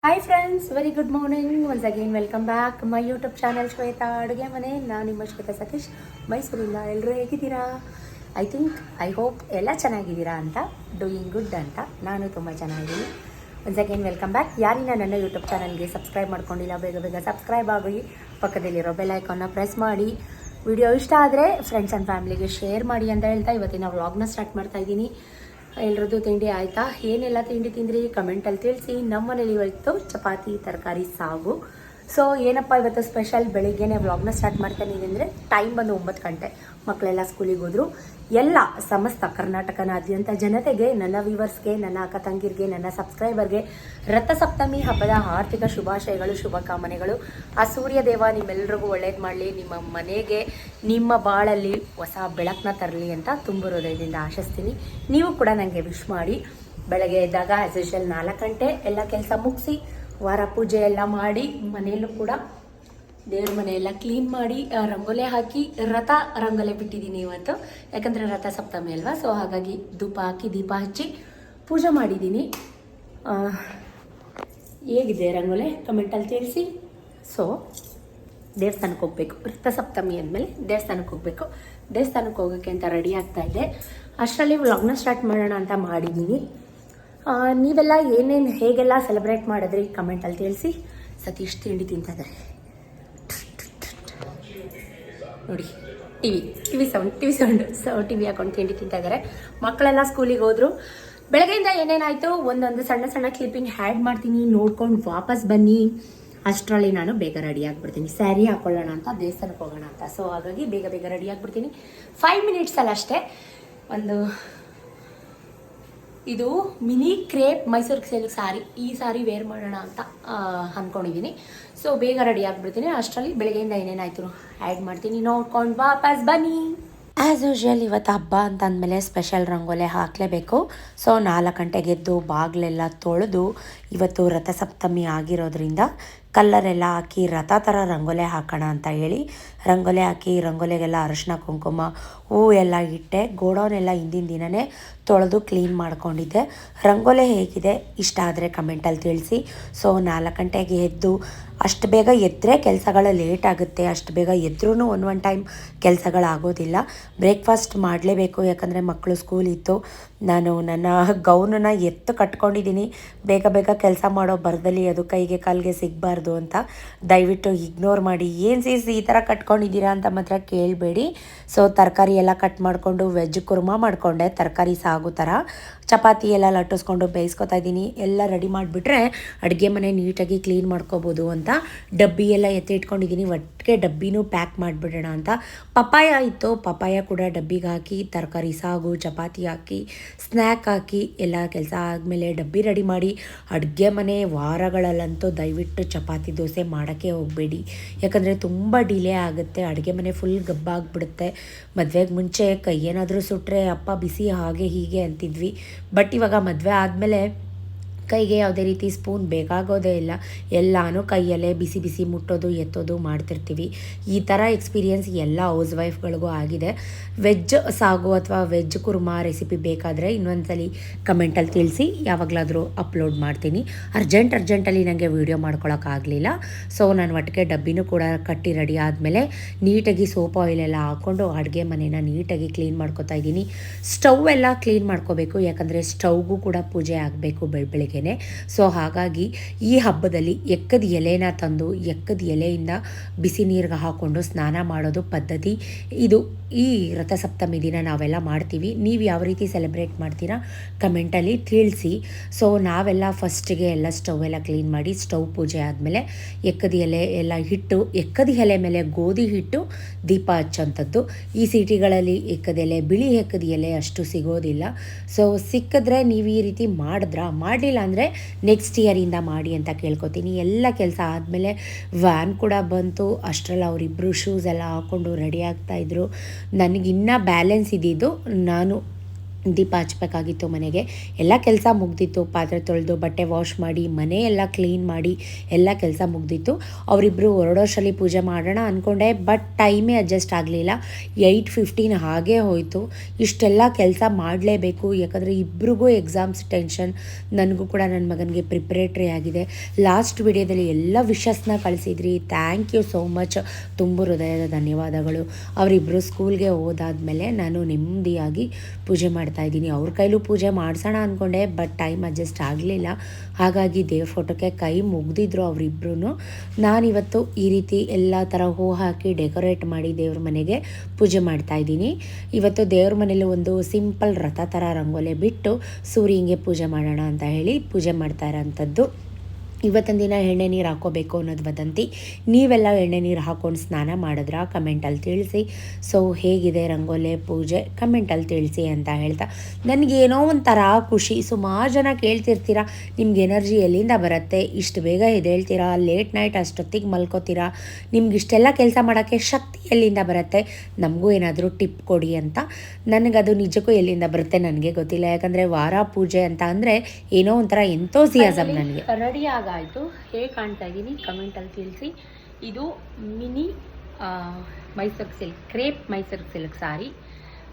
Hi friends, very good morning. Once again welcome back my YouTube channel Shweta ಅಡುಗೆ ಮನೆ. ನಾನು ನಿಮ್ಮ ಶ್ವೇತಾ ಸತೀಶ್, ಮೈಸೂರಿಂದ. ಎಲ್ಲರೂ ಹೇಗಿದ್ದೀರಾ? ಐ ಹೋಪ್ ಎಲ್ಲ ಚೆನ್ನಾಗಿದ್ದೀರಾ ಅಂತ, ಡೂಯಿಂಗ್ ಗುಡ್ ಅಂತ. ನಾನು ತುಂಬ ಚೆನ್ನಾಗಿದ್ದೀನಿ. Once again welcome back. ಯಾರಿನ ನನ್ನ ಯೂಟ್ಯೂಬ್ ಚಾನಲ್ಗೆ ಸಬ್ಸ್ಕ್ರೈಬ್ ಮಾಡ್ಕೊಂಡಿಲ್ಲ, ಬೇಗ ಬೇಗ ಸಬ್ಸ್ಕ್ರೈಬ್ ಆಗಿ ಪಕ್ಕದಲ್ಲಿರೋ ಬೆಲ್ ಐಕಾನ್ನ ಪ್ರೆಸ್ ಮಾಡಿ. ವಿಡಿಯೋ ಇಷ್ಟ ಆದರೆ ಫ್ರೆಂಡ್ಸ್ ಆ್ಯಂಡ್ ಫ್ಯಾಮಿಲಿಗೆ ಶೇರ್ ಮಾಡಿ ಅಂತ ಹೇಳ್ತಾ ಇವತ್ತಿನ ವ್ಲಾಗ್ನ ಸ್ಟಾರ್ಟ್ ಮಾಡ್ತಾ ಇದ್ದೀನಿ. ಎಲ್ರದ್ದು ತಿಂಡಿ ಆಯಿತಾ? ಏನೆಲ್ಲ ತಿಂಡಿ ತಿಂದ್ರಿ ಕಮೆಂಟಲ್ಲಿ ತಿಳಿಸಿ. ನಮ್ಮ ಮನೇಲಿ ಇವತ್ತು ಚಪಾತಿ, ತರಕಾರಿ, ಸಾಗು. ಸೊ ಏನಪ್ಪ ಇವತ್ತು ಸ್ಪೆಷಲ್? ಬೆಳಿಗ್ಗೆನೇ ವ್ಲಾಗ್ನ ಸ್ಟಾರ್ಟ್ ಮಾಡ್ತಾನೆ ಅಂದರೆ ಟೈಮ್ ಬಂದು 9 ಗಂಟೆ. ಮಕ್ಕಳೆಲ್ಲ ಸ್ಕೂಲಿಗೆ ಹೋದರು. ಎಲ್ಲ ಸಮಸ್ತ ಕರ್ನಾಟಕನಾದ್ಯಂತ ಜನತೆಗೆ, ನನ್ನ ವ್ಯೂವರ್ಸ್ಗೆ, ನನ್ನ ಅಕ್ಕ ತಂಗಿರಿಗೆ, ನನ್ನ ಸಬ್ಸ್ಕ್ರೈಬರ್ಗೆ ರಥಸಪ್ತಮಿ ಹಬ್ಬದ ಆರ್ಥಿಕ ಶುಭಾಶಯಗಳು, ಶುಭಕಾಮನೆಗಳು. ಆ ಸೂರ್ಯ ದೇವ ನಿಮ್ಮೆಲ್ಲರಿಗೂ ಒಳ್ಳೇದು ಮಾಡಲಿ, ನಿಮ್ಮ ಮನೆಗೆ, ನಿಮ್ಮ ಬಾಳಲ್ಲಿ ಹೊಸ ಬೆಳಕನ್ನ ತರಲಿ ಅಂತ ತುಂಬ ಹೃದಯದಿಂದ ಆಶಿಸ್ತೀನಿ. ನೀವು ಕೂಡ ನನಗೆ ವಿಶ್ ಮಾಡಿ. ಬೆಳಗ್ಗೆ ಎದ್ದಾಗ ಆ್ಯಸ್ ಯೂಶುವಲ್ 4 ಗಂಟೆ ಎಲ್ಲ ಕೆಲಸ ಮುಗಿಸಿ, ವಾರ ಪೂಜೆ ಎಲ್ಲ ಮಾಡಿ, ಮನೆಯಲ್ಲೂ ಕೂಡ ದೇವ್ರ ಮನೆಯೆಲ್ಲ ಕ್ಲೀನ್ ಮಾಡಿ, ರಂಗೋಲೆ ಹಾಕಿ, ರಂಗೋಲೆ ಬಿಟ್ಟಿದ್ದೀನಿ ಇವತ್ತು. ಯಾಕಂದರೆ ರಥ ಸಪ್ತಮಿ ಅಲ್ವಾ, ಸೊ ಹಾಗಾಗಿ ಧೂಪ ಹಾಕಿ, ದೀಪ ಹಚ್ಚಿ ಪೂಜೆ ಮಾಡಿದ್ದೀನಿ. ಹೇಗಿದೆ ರಂಗೋಲೆ ಕಮೆಂಟಲ್ಲಿ ತಿಳಿಸಿ. ಸೊ ದೇವಸ್ಥಾನಕ್ಕೆ ಹೋಗಬೇಕು. ರಥ ಸಪ್ತಮಿ ಆದಮೇಲೆ ದೇವಸ್ಥಾನಕ್ಕೆ ಹೋಗಬೇಕು. ದೇವಸ್ಥಾನಕ್ಕೆ ಹೋಗೋಕ್ಕೆ ಅಂತ ರೆಡಿ ಆಗ್ತಾ ಇದೆ. ಅಷ್ಟರಲ್ಲಿ ವ್ಲಾಗ್ನ ಸ್ಟಾರ್ಟ್ ಮಾಡೋಣ ಅಂತ ಮಾಡಿದ್ದೀನಿ. ನೀವೆಲ್ಲ ಏನೇನು ಹೇಗೆಲ್ಲ ಸೆಲೆಬ್ರೇಟ್ ಮಾಡಿದ್ರಿ ಕಮೆಂಟಲ್ಲಿ ತಿಳಿಸಿ. ಸತೀಶ್ ತಿಂಡಿ ತಿಂತಿದ್ದಾರೆ ನೋಡಿ. ಟಿವಿ ಸೌಂಡ್ ಟಿವಿ ಹಾಕೊಂಡು ತಿಂಡಿ ತಿಂತಾ ಇದ್ದಾರೆ. ಮಕ್ಕಳೆಲ್ಲ ಸ್ಕೂಲಿಗೆ ಹೋದ್ರು. ಬೆಳಗ್ಗೆಯಿಂದ ಏನೇನಾಯಿತು ಒಂದೊಂದು ಸಣ್ಣ ಸಣ್ಣ ಕ್ಲಿಪ್ಪಿಂಗ್ ಹ್ಯಾಡ್ ಮಾಡ್ತೀನಿ, ನೋಡ್ಕೊಂಡು ವಾಪಸ್ ಬನ್ನಿ. ಅಷ್ಟರಲ್ಲಿ ನಾನು ಬೇಗ ರೆಡಿ ಆಗಿಬಿಡ್ತೀನಿ. ಸ್ಯಾರಿ ಹಾಕೊಳ್ಳೋಣ ಅಂತ, ದೇವಸ್ಥಾನಕ್ಕೆ ಹೋಗೋಣ ಅಂತ. ಸೊ ಹಾಗಾಗಿ ಬೇಗ ಬೇಗ ರೆಡಿ ಆಗಿಬಿಡ್ತೀನಿ. 5 ಮಿನಿಟ್ಸಲ್ಲಿ ಅಷ್ಟೇ. ಇದು ಮಿನಿ ಕ್ರೇಪ್ ಮೈಸೂರು ಸಿಲ್ಕ್ ಸಾರಿ. ಈ ಸಾರಿ ವೇರ್ ಮಾಡೋಣ ಅಂತ ಅಂದ್ಕೊಂಡಿದ್ದೀನಿ. ಸೊ ಬೇಗ ರೆಡಿ ಆಗಿಬಿಡ್ತೀನಿ. ಅಷ್ಟರಲ್ಲಿ ಬೆಳಗ್ಗೆಯಿಂದ ಏನೇನಾಯ್ತು ಆ್ಯಡ್ ಮಾಡ್ತೀನಿ, ನೋಡ್ಕೊಂಡು ವಾಪಸ್ ಬನ್ನಿ. ಆ್ಯಸ್ ಯೂಶುವಲ್ ಇವತ್ತು ಹಬ್ಬ ಅಂತ ಅಂದಮೇಲೆ ಸ್ಪೆಷಲ್ ರಂಗೋಲೆ ಹಾಕಲೇಬೇಕು. ಸೊ 4 ಗಂಟೆಗೆ ಎದ್ದು ಬಾಗಿಲೆಲ್ಲ ತೊಳೆದು, ಇವತ್ತು ರಥಸಪ್ತಮಿ ಆಗಿರೋದ್ರಿಂದ ಕಲ್ಲರೆಲ್ಲ ಹಾಕಿ ರಥ ಥರ ರಂಗೋಲೆ ಹಾಕೋಣ ಅಂತ ಹೇಳಿ ರಂಗೋಲೆ ಹಾಕಿ, ರಂಗೋಲೆಗೆಲ್ಲ ಅರಿಶಿನ ಕುಂಕುಮ ಹೂ ಎಲ್ಲ ಇಟ್ಟೆ. ಗೋಡೌನೆಲ್ಲ ಹಿಂದಿನ ದಿನವೇ ತೊಳೆದು ಕ್ಲೀನ್ ಮಾಡ್ಕೊಂಡಿದ್ದೆ. ರಂಗೋಲೆ ಹೇಗಿದೆ ಇಷ್ಟ ಆದರೆ ಕಮೆಂಟಲ್ಲಿ ತಿಳಿಸಿ. ಸೊ 4 ಗಂಟೆಗೆ ಎದ್ದು, ಅಷ್ಟು ಬೇಗ ಎದ್ದರೆ ಕೆಲಸಗಳು ಲೇಟ್ ಆಗುತ್ತೆ. ಅಷ್ಟು ಬೇಗ ಎದ್ರೂ ಒನ್ ಟೈಮ್ ಕೆಲಸಗಳಾಗೋದಿಲ್ಲ. ಬ್ರೇಕ್ಫಾಸ್ಟ್ ಮಾಡಲೇಬೇಕು, ಯಾಕಂದರೆ ಮಕ್ಕಳು ಸ್ಕೂಲ್ ಇತ್ತು. ನಾನು ನನ್ನ ಗೌನನ್ನು ಎತ್ತು ಕಟ್ಕೊಂಡಿದ್ದೀನಿ. ಬೇಗ ಬೇಗ ಕೆಲಸ ಮಾಡೋ ಬರದಲ್ಲಿ ಅದು ಕೈಗೆ ಕಾಲಿಗೆ ಸಿಗಬಾರ್ದು ಅಂತ ದಯವಿಟ್ಟು ಇಗ್ನೋರ್ ಮಾಡಿ. ಏನು ಈ ಥರ ಕಟ್ಕೊಂಡಿದ್ದೀರಾ ಅಂತ ಮಾತ್ರ ಕೇಳಬೇಡಿ. ಸೊ ತರಕಾರಿ ಎಲ್ಲ ಕಟ್ ಮಾಡಿಕೊಂಡು ವೆಜ್ ಕುರ್ಮಾ ಮಾಡಿಕೊಂಡೆ, ತರಕಾರಿ ಸಾಗು ಥರ. ಚಪಾತಿ ಎಲ್ಲ ಲಟ್ಟಿಸ್ಕೊಂಡು ಬೇಯಿಸ್ಕೊತಾ ಇದ್ದೀನಿ. ಎಲ್ಲ ರೆಡಿ ಮಾಡಿಬಿಟ್ರೆ ಅಡುಗೆ ಮನೆ ನೀಟಾಗಿ ಕ್ಲೀನ್ ಮಾಡ್ಕೋಬೋದು ಅಂತ ಡಬ್ಬಿ ಎಲ್ಲ ಎತ್ತಿ ಇಟ್ಕೊಂಡಿದ್ದೀನಿ. ಒಟ್ಟಿಗೆ ಡಬ್ಬಿನೂ ಪ್ಯಾಕ್ ಮಾಡಿಬಿಡೋಣ ಅಂತ. ಪಪಾಯ ಇತ್ತು, ಪಪಾಯ ಕೂಡ ಡಬ್ಬಿಗೆ ಹಾಕಿ, ತರಕಾರಿ ಸಾಗು, ಚಪಾತಿ ಹಾಕಿ, ಸ್ನ್ಯಾಕ್ ಹಾಕಿ ಎಲ್ಲ ಕೆಲಸ ಆದಮೇಲೆ ಡಬ್ಬಿ ರೆಡಿ ಮಾಡಿ. ಅಡುಗೆ ಮನೆ ವಾರಗಳಲ್ಲಂತೂ ದಯವಿಟ್ಟು ಚಪಾತಿ ದೋಸೆ ಮಾಡೋಕ್ಕೆ ಹೋಗಬೇಡಿ, ಯಾಕಂದರೆ ತುಂಬ ಡಿಲೇ ಆಗುತ್ತೆ. ಅಡುಗೆ ಮನೆ ಫುಲ್ ಗಬ್ಬಾಗ್ಬಿಡುತ್ತೆ. ಮದುವೆಗೆ ಮುಂಚೆ ಕೈ ಏನಾದರೂ ಸುಟ್ಟರೆ ಅಪ್ಪ ಬಿಸಿ ಹಾಗೆ ಹೀಗೆ ಅಂತಿದ್ವಿ. ಬಟ್ ಇವಾಗ ಮದುವೆ ಆದಮೇಲೆ ಕೈಗೆ ಯಾವುದೇ ರೀತಿ ಸ್ಪೂನ್ ಬೇಕಾಗೋದೇ ಇಲ್ಲ. ಎಲ್ಲನೂ ಕೈಯಲ್ಲೇ ಬಿಸಿ ಬಿಸಿ ಮುಟ್ಟೋದು, ಎತ್ತೋದು ಮಾಡ್ತಿರ್ತೀವಿ. ಈ ಥರ ಎಕ್ಸ್ಪೀರಿಯೆನ್ಸ್ ಎಲ್ಲ ಹೌಸ್ ವೈಫ್ಗಳಿಗೂ ಆಗಿದೆ. ವೆಜ್ ಸಾಗು ಅಥವಾ ವೆಜ್ ಕುರ್ಮಾ ರೆಸಿಪಿ ಬೇಕಾದರೆ ಇನ್ನೊಂದ್ಸಲಿ ಕಮೆಂಟಲ್ಲಿ ತಿಳಿಸಿ, ಯಾವಾಗಲಾದರೂ ಅಪ್ಲೋಡ್ ಮಾಡ್ತೀನಿ. ಅರ್ಜೆಂಟಲ್ಲಿ ನನಗೆ ವೀಡಿಯೋ ಮಾಡ್ಕೊಳಕ್ಕಾಗಲಿಲ್ಲ. ಸೊ ನಾನು ಒಟ್ಟಿಗೆ ಡಬ್ಬಿನೂ ಕೂಡ ಕಟ್ಟಿ ರೆಡಿ ಆದಮೇಲೆ ನೀಟಾಗಿ ಸೋಪ್ ಆಯಿಲೆಲ್ಲ ಹಾಕ್ಕೊಂಡು ಅಡುಗೆ ಮನೇನ ನೀಟಾಗಿ ಕ್ಲೀನ್ ಮಾಡ್ಕೊತಾ ಇದ್ದೀನಿ. ಸ್ಟವ್ ಎಲ್ಲ ಕ್ಲೀನ್ ಮಾಡ್ಕೋಬೇಕು, ಯಾಕಂದರೆ ಸ್ಟವ್ಗೂ ಕೂಡ ಪೂಜೆ ಆಗಬೇಕು ಬೆಳಗ್ಗೆ. ಸೊ ಹಾಗಾಗಿ ಈ ಹಬ್ಬದಲ್ಲಿ ಎಕ್ಕದ ಎಲೆನ ತಂದು, ಎಕ್ಕದ ಎಲೆಯಿಂದ ಬಿಸಿ ನೀರಿಗೆ ಹಾಕ್ಕೊಂಡು ಸ್ನಾನ ಮಾಡೋದು ಪದ್ಧತಿ. ಇದು ಈ ರಥಸಪ್ತಮಿ ದಿನ ನಾವೆಲ್ಲ ಮಾಡ್ತೀವಿ. ನೀವು ಯಾವ ರೀತಿ ಸೆಲೆಬ್ರೇಟ್ ಮಾಡ್ತೀರಾ ಕಮೆಂಟಲ್ಲಿ ತಿಳಿಸಿ. ಸೊ ನಾವೆಲ್ಲ ಫಸ್ಟಿಗೆ ಎಲ್ಲ ಸ್ಟವ್ ಎಲ್ಲ ಕ್ಲೀನ್ ಮಾಡಿ, ಸ್ಟವ್ ಪೂಜೆ ಆದಮೇಲೆ ಎಕ್ಕದ ಎಲೆ ಎಲ್ಲ ಇಟ್ಟು, ಎಕ್ಕದ ಎಲೆ ಮೇಲೆ ಗೋಧಿ ಹಿಟ್ಟು ದೀಪ ಹಚ್ಚೋಂಥದ್ದು. ಈ ಸಿಟಿಗಳಲ್ಲಿ ಎಕ್ಕದ ಎಲೆ, ಬಿಳಿ ಎಕ್ಕದ ಎಲೆ ಅಷ್ಟು ಸಿಗೋದಿಲ್ಲ. ಸೊ ಸಿಕ್ಕಿದ್ರೆ ನೀವು ಈ ರೀತಿ ಮಾಡಲಿಲ್ಲ ಅಂದರೆ ನೆಕ್ಸ್ಟ್ ಇಯರಿಂದ ಮಾಡಿ ಅಂತ ಕೇಳ್ಕೊತೀನಿ. ಎಲ್ಲ ಕೆಲಸ ಆದಮೇಲೆ ವ್ಯಾನ್ ಕೂಡ ಬಂತು. ಅಷ್ಟರಲ್ಲಿ ಅವರಿಬ್ಬರು ಶೂಸ್ ಎಲ್ಲ ಹಾಕ್ಕೊಂಡು ರೆಡಿ ಆಗ್ತಾಯಿದ್ರು. ನನಗಿನ್ನೂ ಬ್ಯಾಲೆನ್ಸ್ ಇದ್ದಿದ್ದು, ನಾನು ದೀಪ ಹಚ್ಬೇಕಾಗಿತ್ತು ಮನೆಗೆ. ಎಲ್ಲ ಕೆಲಸ ಮುಗ್ದಿತ್ತು, ಪಾತ್ರೆ ತೊಳೆದು ಬಟ್ಟೆ ವಾಶ್ ಮಾಡಿ ಮನೆ ಎಲ್ಲ ಕ್ಲೀನ್ ಮಾಡಿ ಎಲ್ಲ ಕೆಲಸ ಮುಗ್ದಿತ್ತು. ಅವರಿಬ್ಬರು ಹೊರಡೋಷ್ಟರಲ್ಲಿ ಪೂಜೆ ಮಾಡೋಣ ಅಂದ್ಕೊಂಡೆ, ಬಟ್ ಟೈಮೇ ಅಡ್ಜಸ್ಟ್ ಆಗಲಿಲ್ಲ. 8:15 ಹಾಗೇ ಹೋಯಿತು. ಇಷ್ಟೆಲ್ಲ ಕೆಲಸ ಮಾಡಲೇಬೇಕು, ಯಾಕಂದರೆ ಇಬ್ರಿಗೂ ಎಕ್ಸಾಮ್ಸ್ ಟೆನ್ಷನ್, ನನಗೂ ಕೂಡ ನನ್ನ ಮಗನಿಗೆ ಪ್ರಿಪ್ರೇಟ್ರಿ ಆಗಿದೆ. ಲಾಸ್ಟ್ ವಿಡಿಯೋದಲ್ಲಿ ಎಲ್ಲ ವಿಶಸ್ನ ಕಳಿಸಿದ್ರಿ, ಥ್ಯಾಂಕ್ ಯು ಸೋ ಮಚ್, ತುಂಬ ಹೃದಯದ ಧನ್ಯವಾದಗಳು. ಅವರಿಬ್ಬರು ಸ್ಕೂಲ್ಗೆ ಹೋದಾದ್ಮೇಲೆ ನಾನು ನೆಮ್ಮದಿಯಾಗಿ ಪೂಜೆ ಮಾಡ್ತಾಯಿದ್ದೀನಿ. ಅವ್ರ ಕೈಲೂ ಪೂಜೆ ಮಾಡಿಸೋಣ ಅಂದ್ಕೊಂಡೆ, ಬಟ್ ಟೈಮ್ ಅಡ್ಜಸ್ಟ್ ಆಗಲಿಲ್ಲ. ಹಾಗಾಗಿ ದೇವ್ರ ಫೋಟೋಕ್ಕೆ ಕೈ ಮುಗ್ದಿದ್ರು ಅವರಿಬ್ರು. ನಾನಿವತ್ತು ಈ ರೀತಿ ಎಲ್ಲ ಥರ ಹೂ ಹಾಕಿ ಡೆಕೋರೇಟ್ ಮಾಡಿ ದೇವ್ರ ಮನೆಗೆ ಪೂಜೆ ಮಾಡ್ತಾಯಿದ್ದೀನಿ. ಇವತ್ತು ದೇವ್ರ ಮನೇಲಿ ಒಂದು ಸಿಂಪಲ್ ರಥ ಥರ ರಂಗೋಲೆ ಬಿಟ್ಟು ಸೂರ್ಯಂಗೆ ಪೂಜೆ ಮಾಡೋಣ ಅಂತ ಹೇಳಿ ಪೂಜೆ ಮಾಡ್ತಾ ಇರೋಂಥದ್ದು. ಇವತ್ತಿನ ದಿನ ಎಣ್ಣೆ ನೀರು ಹಾಕ್ಕೋಬೇಕು ಅನ್ನೋದು ವದಂತಿ. ನೀವೆಲ್ಲ ಎಣ್ಣೆ ನೀರು ಹಾಕ್ಕೊಂಡು ಸ್ನಾನ ಮಾಡಿದ್ರಾ ಕಮೆಂಟಲ್ಲಿ ತಿಳಿಸಿ. ಸೊ ಹೇಗಿದೆ ರಂಗೋಲೆ ಪೂಜೆ ಕಮೆಂಟಲ್ಲಿ ತಿಳಿಸಿ ಅಂತ ಹೇಳ್ತಾ, ನನಗೇನೋ ಒಂಥರ ಖುಷಿ. ಸುಮಾರು ಜನ ಕೇಳ್ತಿರ್ತೀರ, ನಿಮ್ಗೆ ಎನರ್ಜಿ ಎಲ್ಲಿಂದ ಬರುತ್ತೆ, ಇಷ್ಟು ಬೇಗ ಎದ್ದೇಳ್ತೀರಾ, ಲೇಟ್ ನೈಟ್ ಅಷ್ಟೊತ್ತಿಗೆ ಮಲ್ಕೋತೀರಾ, ನಿಮ್ಗೆ ಇಷ್ಟೆಲ್ಲ ಕೆಲಸ ಮಾಡೋಕ್ಕೆ ಶಕ್ತಿ ಎಲ್ಲಿಂದ ಬರುತ್ತೆ, ನಮಗೂ ಏನಾದರೂ ಟಿಪ್ ಕೊಡಿ ಅಂತ. ನನಗದು ನಿಜಕ್ಕೂ ಎಲ್ಲಿಂದ ಬರುತ್ತೆ ನನಗೆ ಗೊತ್ತಿಲ್ಲ. ಯಾಕಂದರೆ ವಾರ ಪೂಜೆ ಅಂತ ಅಂದರೆ ಏನೋ ಒಂಥರ ಎಂಥೋಸಿಯಾಸಮ್ ನನಗೆ. ರೆಡಿ ಆಯಿತು, ಹೇಗೆ ಕಾಣ್ತಾ ಇದ್ದೀನಿ ಕಮೆಂಟಲ್ಲಿ ತಿಳಿಸಿ. ಇದು mini Mysuru silk, crepe Mysuru silk sari,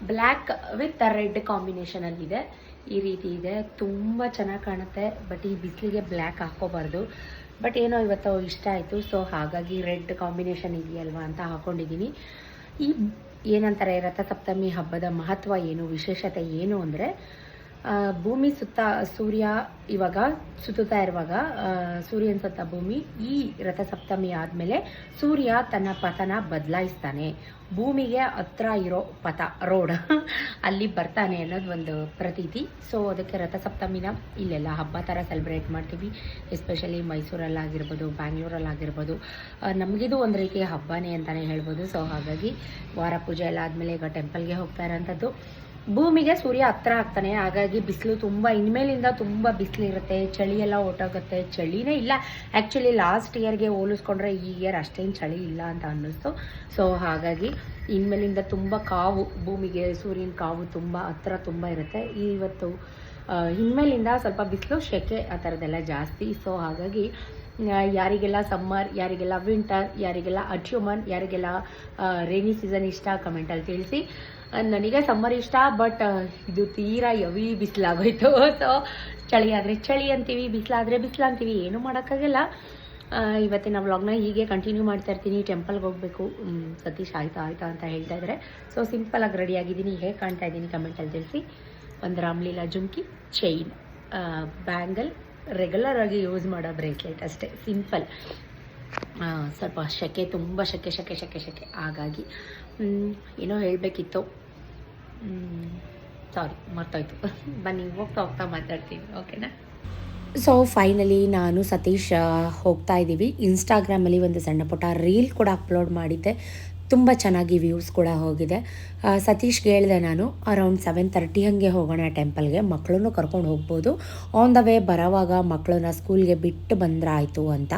black with red ಕಾಂಬಿನೇಷನಲ್ಲಿದೆ. ಈ ರೀತಿ ಇದೆ, ತುಂಬ ಚೆನ್ನಾಗಿ ಕಾಣುತ್ತೆ. ಬಟ್ ಈ ಬಿಸಿಲಿಗೆ ಬ್ಲ್ಯಾಕ್ ಹಾಕ್ಕೋಬಾರ್ದು, ಬಟ್ ಏನೋ ಇವತ್ತು ಇಷ್ಟ ಆಯಿತು. ಸೊ ಹಾಗಾಗಿ ರೆಡ್ ಕಾಂಬಿನೇಷನ್ ಇದೆಯಲ್ವಾ ಅಂತ ಹಾಕ್ಕೊಂಡಿದ್ದೀನಿ. ಈ ಏನಂತಾರೆ, ರಥಸಪ್ತಮಿ ಹಬ್ಬದ ಮಹತ್ವ ಏನು, ವಿಶೇಷತೆ ಏನು ಅಂದರೆ, ಭೂಮಿ ಸುತ್ತ ಸೂರ್ಯ ಇವಾಗ ಸುತ್ತುತ್ತಾ ಇರುವಾಗ, ಸೂರ್ಯನ ಸುತ್ತ ಭೂಮಿ ಈ ರಥಸಪ್ತಮಿ ಆದಮೇಲೆ ಸೂರ್ಯ ತನ್ನ ಪಥನ ಬದಲಾಯಿಸ್ತಾನೆ, ಭೂಮಿಗೆ ಹತ್ರ ಇರೋ ಪಥ ರೋಡ್ ಅಲ್ಲಿ ಬರ್ತಾನೆ ಅನ್ನೋದು ಒಂದು ಪ್ರತೀತಿ. ಸೊ ಅದಕ್ಕೆ ರಥಸಪ್ತಮಿನ ಇಲ್ಲೆಲ್ಲ ಹಬ್ಬ ಥರ ಸೆಲೆಬ್ರೇಟ್ ಮಾಡ್ತೀವಿ. ಎಸ್ಪೆಷಲಿ ಮೈಸೂರಲ್ಲಾಗಿರ್ಬೋದು, ಬ್ಯಾಂಗ್ಳೂರಲ್ಲಾಗಿರ್ಬೋದು, ನಮಗಿದು ಒಂದು ರೀತಿಯ ಹಬ್ಬನೇ ಅಂತಲೇ ಹೇಳ್ಬೋದು. ಸೊ ಹಾಗಾಗಿ ವಾರ ಪೂಜೆ ಎಲ್ಲ ಆದಮೇಲೆ ಈಗ ಟೆಂಪಲ್ಗೆ ಹೋಗ್ತಾ ಇರೋಂಥದ್ದು. ಭೂಮಿಗೆ ಸೂರ್ಯ ಹತ್ರ ಆಗ್ತಾನೆ, ಹಾಗಾಗಿ ಬಿಸಿಲು ತುಂಬ ಇನ್ಮೇಲಿಂದ ತುಂಬ ಬಿಸಿಲಿರುತ್ತೆ, ಚಳಿ ಎಲ್ಲ ಹೊಟ್ಟೋಗುತ್ತೆ. ಚಳಿನೇ ಇಲ್ಲ ಆ್ಯಕ್ಚುಲಿ, ಲಾಸ್ಟ್ ಇಯರ್ಗೆ ಹೋಲಿಸ್ಕೊಂಡ್ರೆ ಈ ಇಯರ್ ಅಷ್ಟೇನು ಚಳಿ ಇಲ್ಲ ಅಂತ ಅನ್ನಿಸ್ತು. ಸೊ ಹಾಗಾಗಿ ಇನ್ಮೇಲಿಂದ ತುಂಬ ಕಾವು, ಭೂಮಿಗೆ ಸೂರ್ಯನ ಕಾವು ತುಂಬ ಹತ್ರ ತುಂಬ ಇರುತ್ತೆ. ಇವತ್ತು ಇನ್ಮೇಲಿಂದ ಸ್ವಲ್ಪ ಬಿಸಿಲು, ಸೆಕೆ ಆ ಥರದ್ದೆಲ್ಲ ಜಾಸ್ತಿ. ಸೊ ಹಾಗಾಗಿ ಯಾರಿಗೆಲ್ಲ ಸಮ್ಮರ್, ಯಾರಿಗೆಲ್ಲ ವಿಂಟರ್, ಯಾರಿಗೆಲ್ಲ ಅಚ್ಯುಮನ್, ಯಾರಿಗೆಲ್ಲ ರೇನಿ ಸೀಸನ್ ಇಷ್ಟ ಕಮೆಂಟಲ್ಲಿ ತಿಳಿಸಿ. ನನಗೆ ಸಮ್ಮರ್ ಇಷ್ಟ, ಬಟ್ ಇದು ತೀರಾ ಹೆವಿ ಬಿಸಿಲಾಗೋಯ್ತು. ಸೊ ಚಳಿ ಆದರೆ ಚಳಿ ಅಂತೀವಿ, ಬಿಸಿಲಾದರೆ ಬಿಸಿಲು ಅಂತೀವಿ, ಏನೂ ಮಾಡೋಕ್ಕಾಗಲ್ಲ. ಇವತ್ತಿನ ವ್ಲಾಗ್ನ ಹೀಗೆ ಕಂಟಿನ್ಯೂ ಮಾಡ್ತಾ ಇರ್ತೀನಿ. ಟೆಂಪಲ್ಗೆ ಹೋಗಬೇಕು, ಸತೀಶ್ ಆಯ್ತಾ ಅಂತ ಹೇಳ್ತಾ ಇದ್ದಾರೆ. ಸೊ ಸಿಂಪಲಾಗಿ ರೆಡಿಯಾಗಿದ್ದೀನಿ, ಹೇಗೆ ಕಾಣ್ತಾ ಇದ್ದೀನಿ ಕಮೆಂಟಲ್ಲಿ ತಿಳಿಸಿ. ಒಂದು ರಾಮ್ಲೀಲಾ ಜುಮ್ಕಿ, ಚೈನ್, ಬ್ಯಾಂಗಲ್, ರೆಗ್ಯುಲರ್ ಆಗಿ ಯೂಸ್ ಮಾಡೋ ಬ್ರೇಸ್ಲೆಟ್ ಅಷ್ಟೇ, ಸಿಂಪಲ್. ಸ್ವಲ್ಪ ಸೆಕೆ, ತುಂಬ ಸೆಕೆ ಹಾಗಾಗಿ ಏನೋ ಹೇಳಬೇಕಿತ್ತು, ಸಾರಿ ಮರ್ತೋಯ್ತು. ಬನ್ನಿ ಹೋಗ್ತಾ ಮಾತಾಡ್ತೀನಿ, ಓಕೆನಾ. ಸೊ ಫೈನಲಿ ನಾನು ಸತೀಶ್ ಹೋಗ್ತಾ ಇದ್ದೀವಿ. ಇನ್ಸ್ಟಾಗ್ರಾಮಲ್ಲಿ ಒಂದು ಸಣ್ಣ ಪುಟ್ಟ ರೀಲ್ ಕೂಡ ಅಪ್ಲೋಡ್ ಮಾಡಿದ್ದೆ, ತುಂಬ ಚೆನ್ನಾಗಿ ವ್ಯೂಸ್ ಕೂಡ ಹೋಗಿದೆ. ಸತೀಶ್ಗೆ ಹೇಳಿದೆ ನಾನು, ಅರೌಂಡ್ 7:30 ಹಾಗೆ ಹೋಗೋಣ ಟೆಂಪಲ್ಗೆ, ಮಕ್ಕಳನ್ನು ಕರ್ಕೊಂಡು ಹೋಗ್ಬೋದು, ಆನ್ ದ ವೇ ಬರೋವಾಗ ಮಕ್ಕಳನ್ನ ಸ್ಕೂಲ್ಗೆ ಬಿಟ್ಟು ಬಂದ್ರಾಯಿತು ಅಂತ.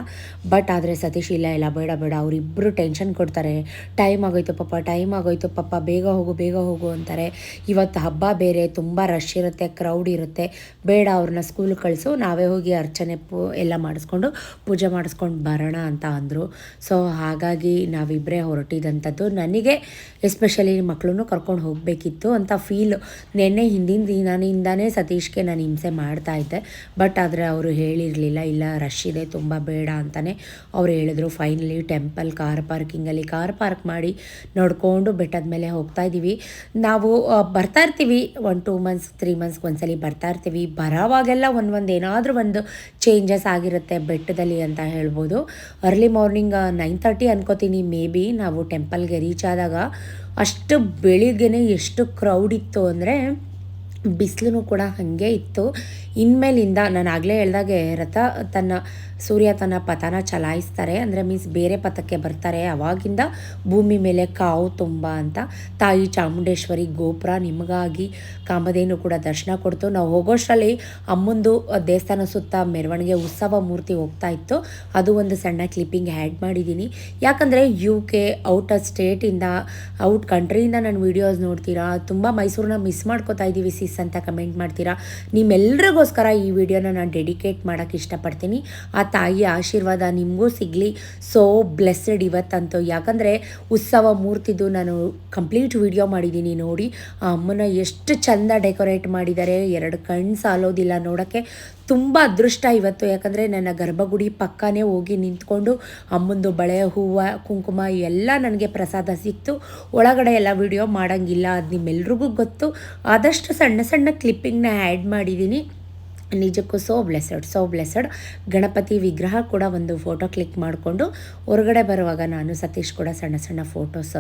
ಬಟ್ ಆದರೆ ಸತೀಶ್ ಇಲ್ಲ ಬೇಡ ಅವರಿಬ್ಬರು ಟೆನ್ಷನ್ ಕೊಡ್ತಾರೆ, ಟೈಮ್ ಆಗೋಯ್ತು ಪಾಪ, ಬೇಗ ಹೋಗು ಅಂತಾರೆ. ಇವತ್ತು ಹಬ್ಬ ಬೇರೆ, ತುಂಬ ರಶ್ ಇರುತ್ತೆ, ಕ್ರೌಡ್ ಇರುತ್ತೆ, ಬೇಡ ಅವ್ರನ್ನ ಸ್ಕೂಲ್ಗೆ ಕಳಿಸು, ನಾವೇ ಹೋಗಿ ಅರ್ಚನೆ ಎಲ್ಲ ಮಾಡಿಸ್ಕೊಂಡು ಪೂಜೆ ಮಾಡಿಸ್ಕೊಂಡು ಬರೋಣ ಅಂತ ಅಂದರು. ಸೊ ಹಾಗಾಗಿ ನಾವಿಬ್ಬರೇ ಹೊರಟಿದ್ದಂಥದ್ದು. ನನಗೆ ಎಸ್ಪೆಷಲಿ ಮಕ್ಕಳನ್ನು ಕರ್ಕೊಂಡು ಹೋಗಬೇಕಿತ್ತು ಅಂತ ಫೀಲ್. ಹಿಂದಿನ ದಿನದಿಂದನೇ ಸತೀಶ್ಗೆ ನಾನು ಹಿಂಸೆ ಮಾಡ್ತಾಯಿದ್ದೆ, ಬಟ್ ಆದರೆ ಅವರು ಹೇಳಿರಲಿಲ್ಲ, ಇಲ್ಲ ರಶ್ ಇದೆ ತುಂಬ ಬೇಡ ಅಂತಲೇ ಅವ್ರು ಹೇಳಿದ್ರು. ಫೈನಲಿ ಟೆಂಪಲ್ ಕಾರ್ ಪಾರ್ಕ್ ಮಾಡಿ ನೋಡಿಕೊಂಡು ಬೆಟ್ಟದ ಮೇಲೆ ಹೋಗ್ತಾಯಿದ್ದೀವಿ. ನಾವು ಬರ್ತಾಯಿರ್ತೀವಿ 1-2 ಮಂತ್ಸ್ 3 ಮಂತ್ಸ್ಗೆ ಒಂದ್ಸಲಿ ಬರ್ತಾಯಿರ್ತೀವಿ. ಬರೋವಾಗೆಲ್ಲ ಏನಾದರೂ ಒಂದು ಚೇಂಜಸ್ ಆಗಿರುತ್ತೆ ಬೆಟ್ಟದಲ್ಲಿ ಅಂತ ಹೇಳ್ಬೋದು. ಅರ್ಲಿ ಮಾರ್ನಿಂಗ್ 9:30 ಅನ್ಕೋತೀನಿ ಮೇ ಬಿ ನಾವು ಟೆಂಪಲ್ಗೆ ರೀಚ್ ಆದಾಗ. ಅಷ್ಟು ಬೆಳಿಗ್ಗೆನೇ ಎಷ್ಟು ಕ್ರೌಡ್ ಇತ್ತು ಅಂದರೆ, ಬಿಸಿಲು ಕೂಡ ಹಾಗೆ ಇತ್ತು. ಇನ್ಮೇಲಿಂದ ನಾನು ಆಗಲೇ ಹೇಳ್ದಾಗೆ ಸೂರ್ಯ ತನ್ನ ಪಥನ ಚಲಾಯಿಸ್ತಾರೆ, ಅಂದರೆ ಮೀನ್ಸ್ ಬೇರೆ ಪಥಕ್ಕೆ ಬರ್ತಾರೆ. ಅವಾಗಿಂದ ಭೂಮಿ ಮೇಲೆ ಕಾವು ತುಂಬ ಅಂತ ತಾಯಿ ಚಾಮುಂಡೇಶ್ವರಿ ಗೋಪುರ ನಿಮಗಾಗಿ ಕಾಮಧೇನು ಕೂಡ ದರ್ಶನ ಕೊಡ್ತು. ನಾವು ಹೋಗೋಷ್ಟರಲ್ಲಿ ಅಮ್ಮಂದು ದೇವಸ್ಥಾನ ಸುತ್ತ ಮೆರವಣಿಗೆ ಉತ್ಸವ ಮೂರ್ತಿ ಹೋಗ್ತಾ ಇತ್ತು, ಅದು ಒಂದು ಸಣ್ಣ ಕ್ಲಿಪ್ಪಿಂಗ್ ಆ್ಯಡ್ ಮಾಡಿದ್ದೀನಿ. ಯಾಕಂದರೆ UK ಔಟ್ ಸ್ಟೇಟಿಂದ ಔಟ್ ಕಂಟ್ರಿಯಿಂದ ನಾನು ವೀಡಿಯೋಸ್ ನೋಡ್ತೀರಾ, ತುಂಬ ಮೈಸೂರನ್ನ ಮಿಸ್ ಮಾಡ್ಕೋತಾ ಇದ್ದೀವಿ ನೈಸ್ ಅಂತ ಕಮೆಂಟ್ ಮಾಡ್ತೀರಾ. ನಿಮ್ಮೆಲ್ಲರಿಗೋಸ್ಕರ ಈ ವಿಡಿಯೋನ ನಾನು ಡೆಡಿಕೇಟ್ ಮಾಡೋಕ್ಕೆ ಇಷ್ಟಪಡ್ತೀನಿ. ಆ ತಾಯಿಯ ಆಶೀರ್ವಾದ ನಿಮಗೂ ಸಿಗಲಿ. ಸೋ ಬ್ಲೆಸ್ಸಡ್ ಇವತ್ತಂತೂ. ಯಾಕಂದರೆ ಉತ್ಸವ ಮೂರ್ತಿದು ನಾನು ಕಂಪ್ಲೀಟ್ ವಿಡಿಯೋ ಮಾಡಿದ್ದೀನಿ ನೋಡಿ. ಆ ಅಮ್ಮನ ಎಷ್ಟು ಚಂದ ಡೆಕೋರೇಟ್ ಮಾಡಿದ್ದಾರೆ, 2 ಕಣ್ಣು ಸಾಲೋದಿಲ್ಲ ನೋಡೋಕ್ಕೆ. ತುಂಬ ಅದೃಷ್ಟ ಇವತ್ತು. ಯಾಕಂದರೆ ನನ್ನ ಗರ್ಭಗುಡಿ ಪಕ್ಕನೇ ಹೋಗಿ ನಿಂತ್ಕೊಂಡು ಅಮ್ಮಂದು ಬಳೆ, ಹೂವು, ಕುಂಕುಮ ಎಲ್ಲ ನನಗೆ ಪ್ರಸಾದ ಸಿಕ್ತು. ಒಳಗಡೆ ಎಲ್ಲ ವಿಡಿಯೋ ಮಾಡೋಂಗಿಲ್ಲ, ಅದು ನಿಮ್ಮೆಲ್ರಿಗೂ ಗೊತ್ತು. ಆದಷ್ಟು ಸಣ್ಣ ಸಣ್ಣ ಕ್ಲಿಪ್ಪಿಂಗ್ನ ಆ್ಯಡ್ ಮಾಡಿದ್ದೀನಿ. ನಿಜಕ್ಕೂ ಸೋ ಬ್ಲೆಸ್ಸಡ್. ಗಣಪತಿ ವಿಗ್ರಹ ಕೂಡ ಒಂದು ಫೋಟೋ ಕ್ಲಿಕ್ ಮಾಡಿಕೊಂಡು ಹೊರಗಡೆ ಬರುವಾಗ ನಾನು ಸತೀಶ್ ಕೂಡ ಸಣ್ಣ ಸಣ್ಣ ಫೋಟೋಸ್,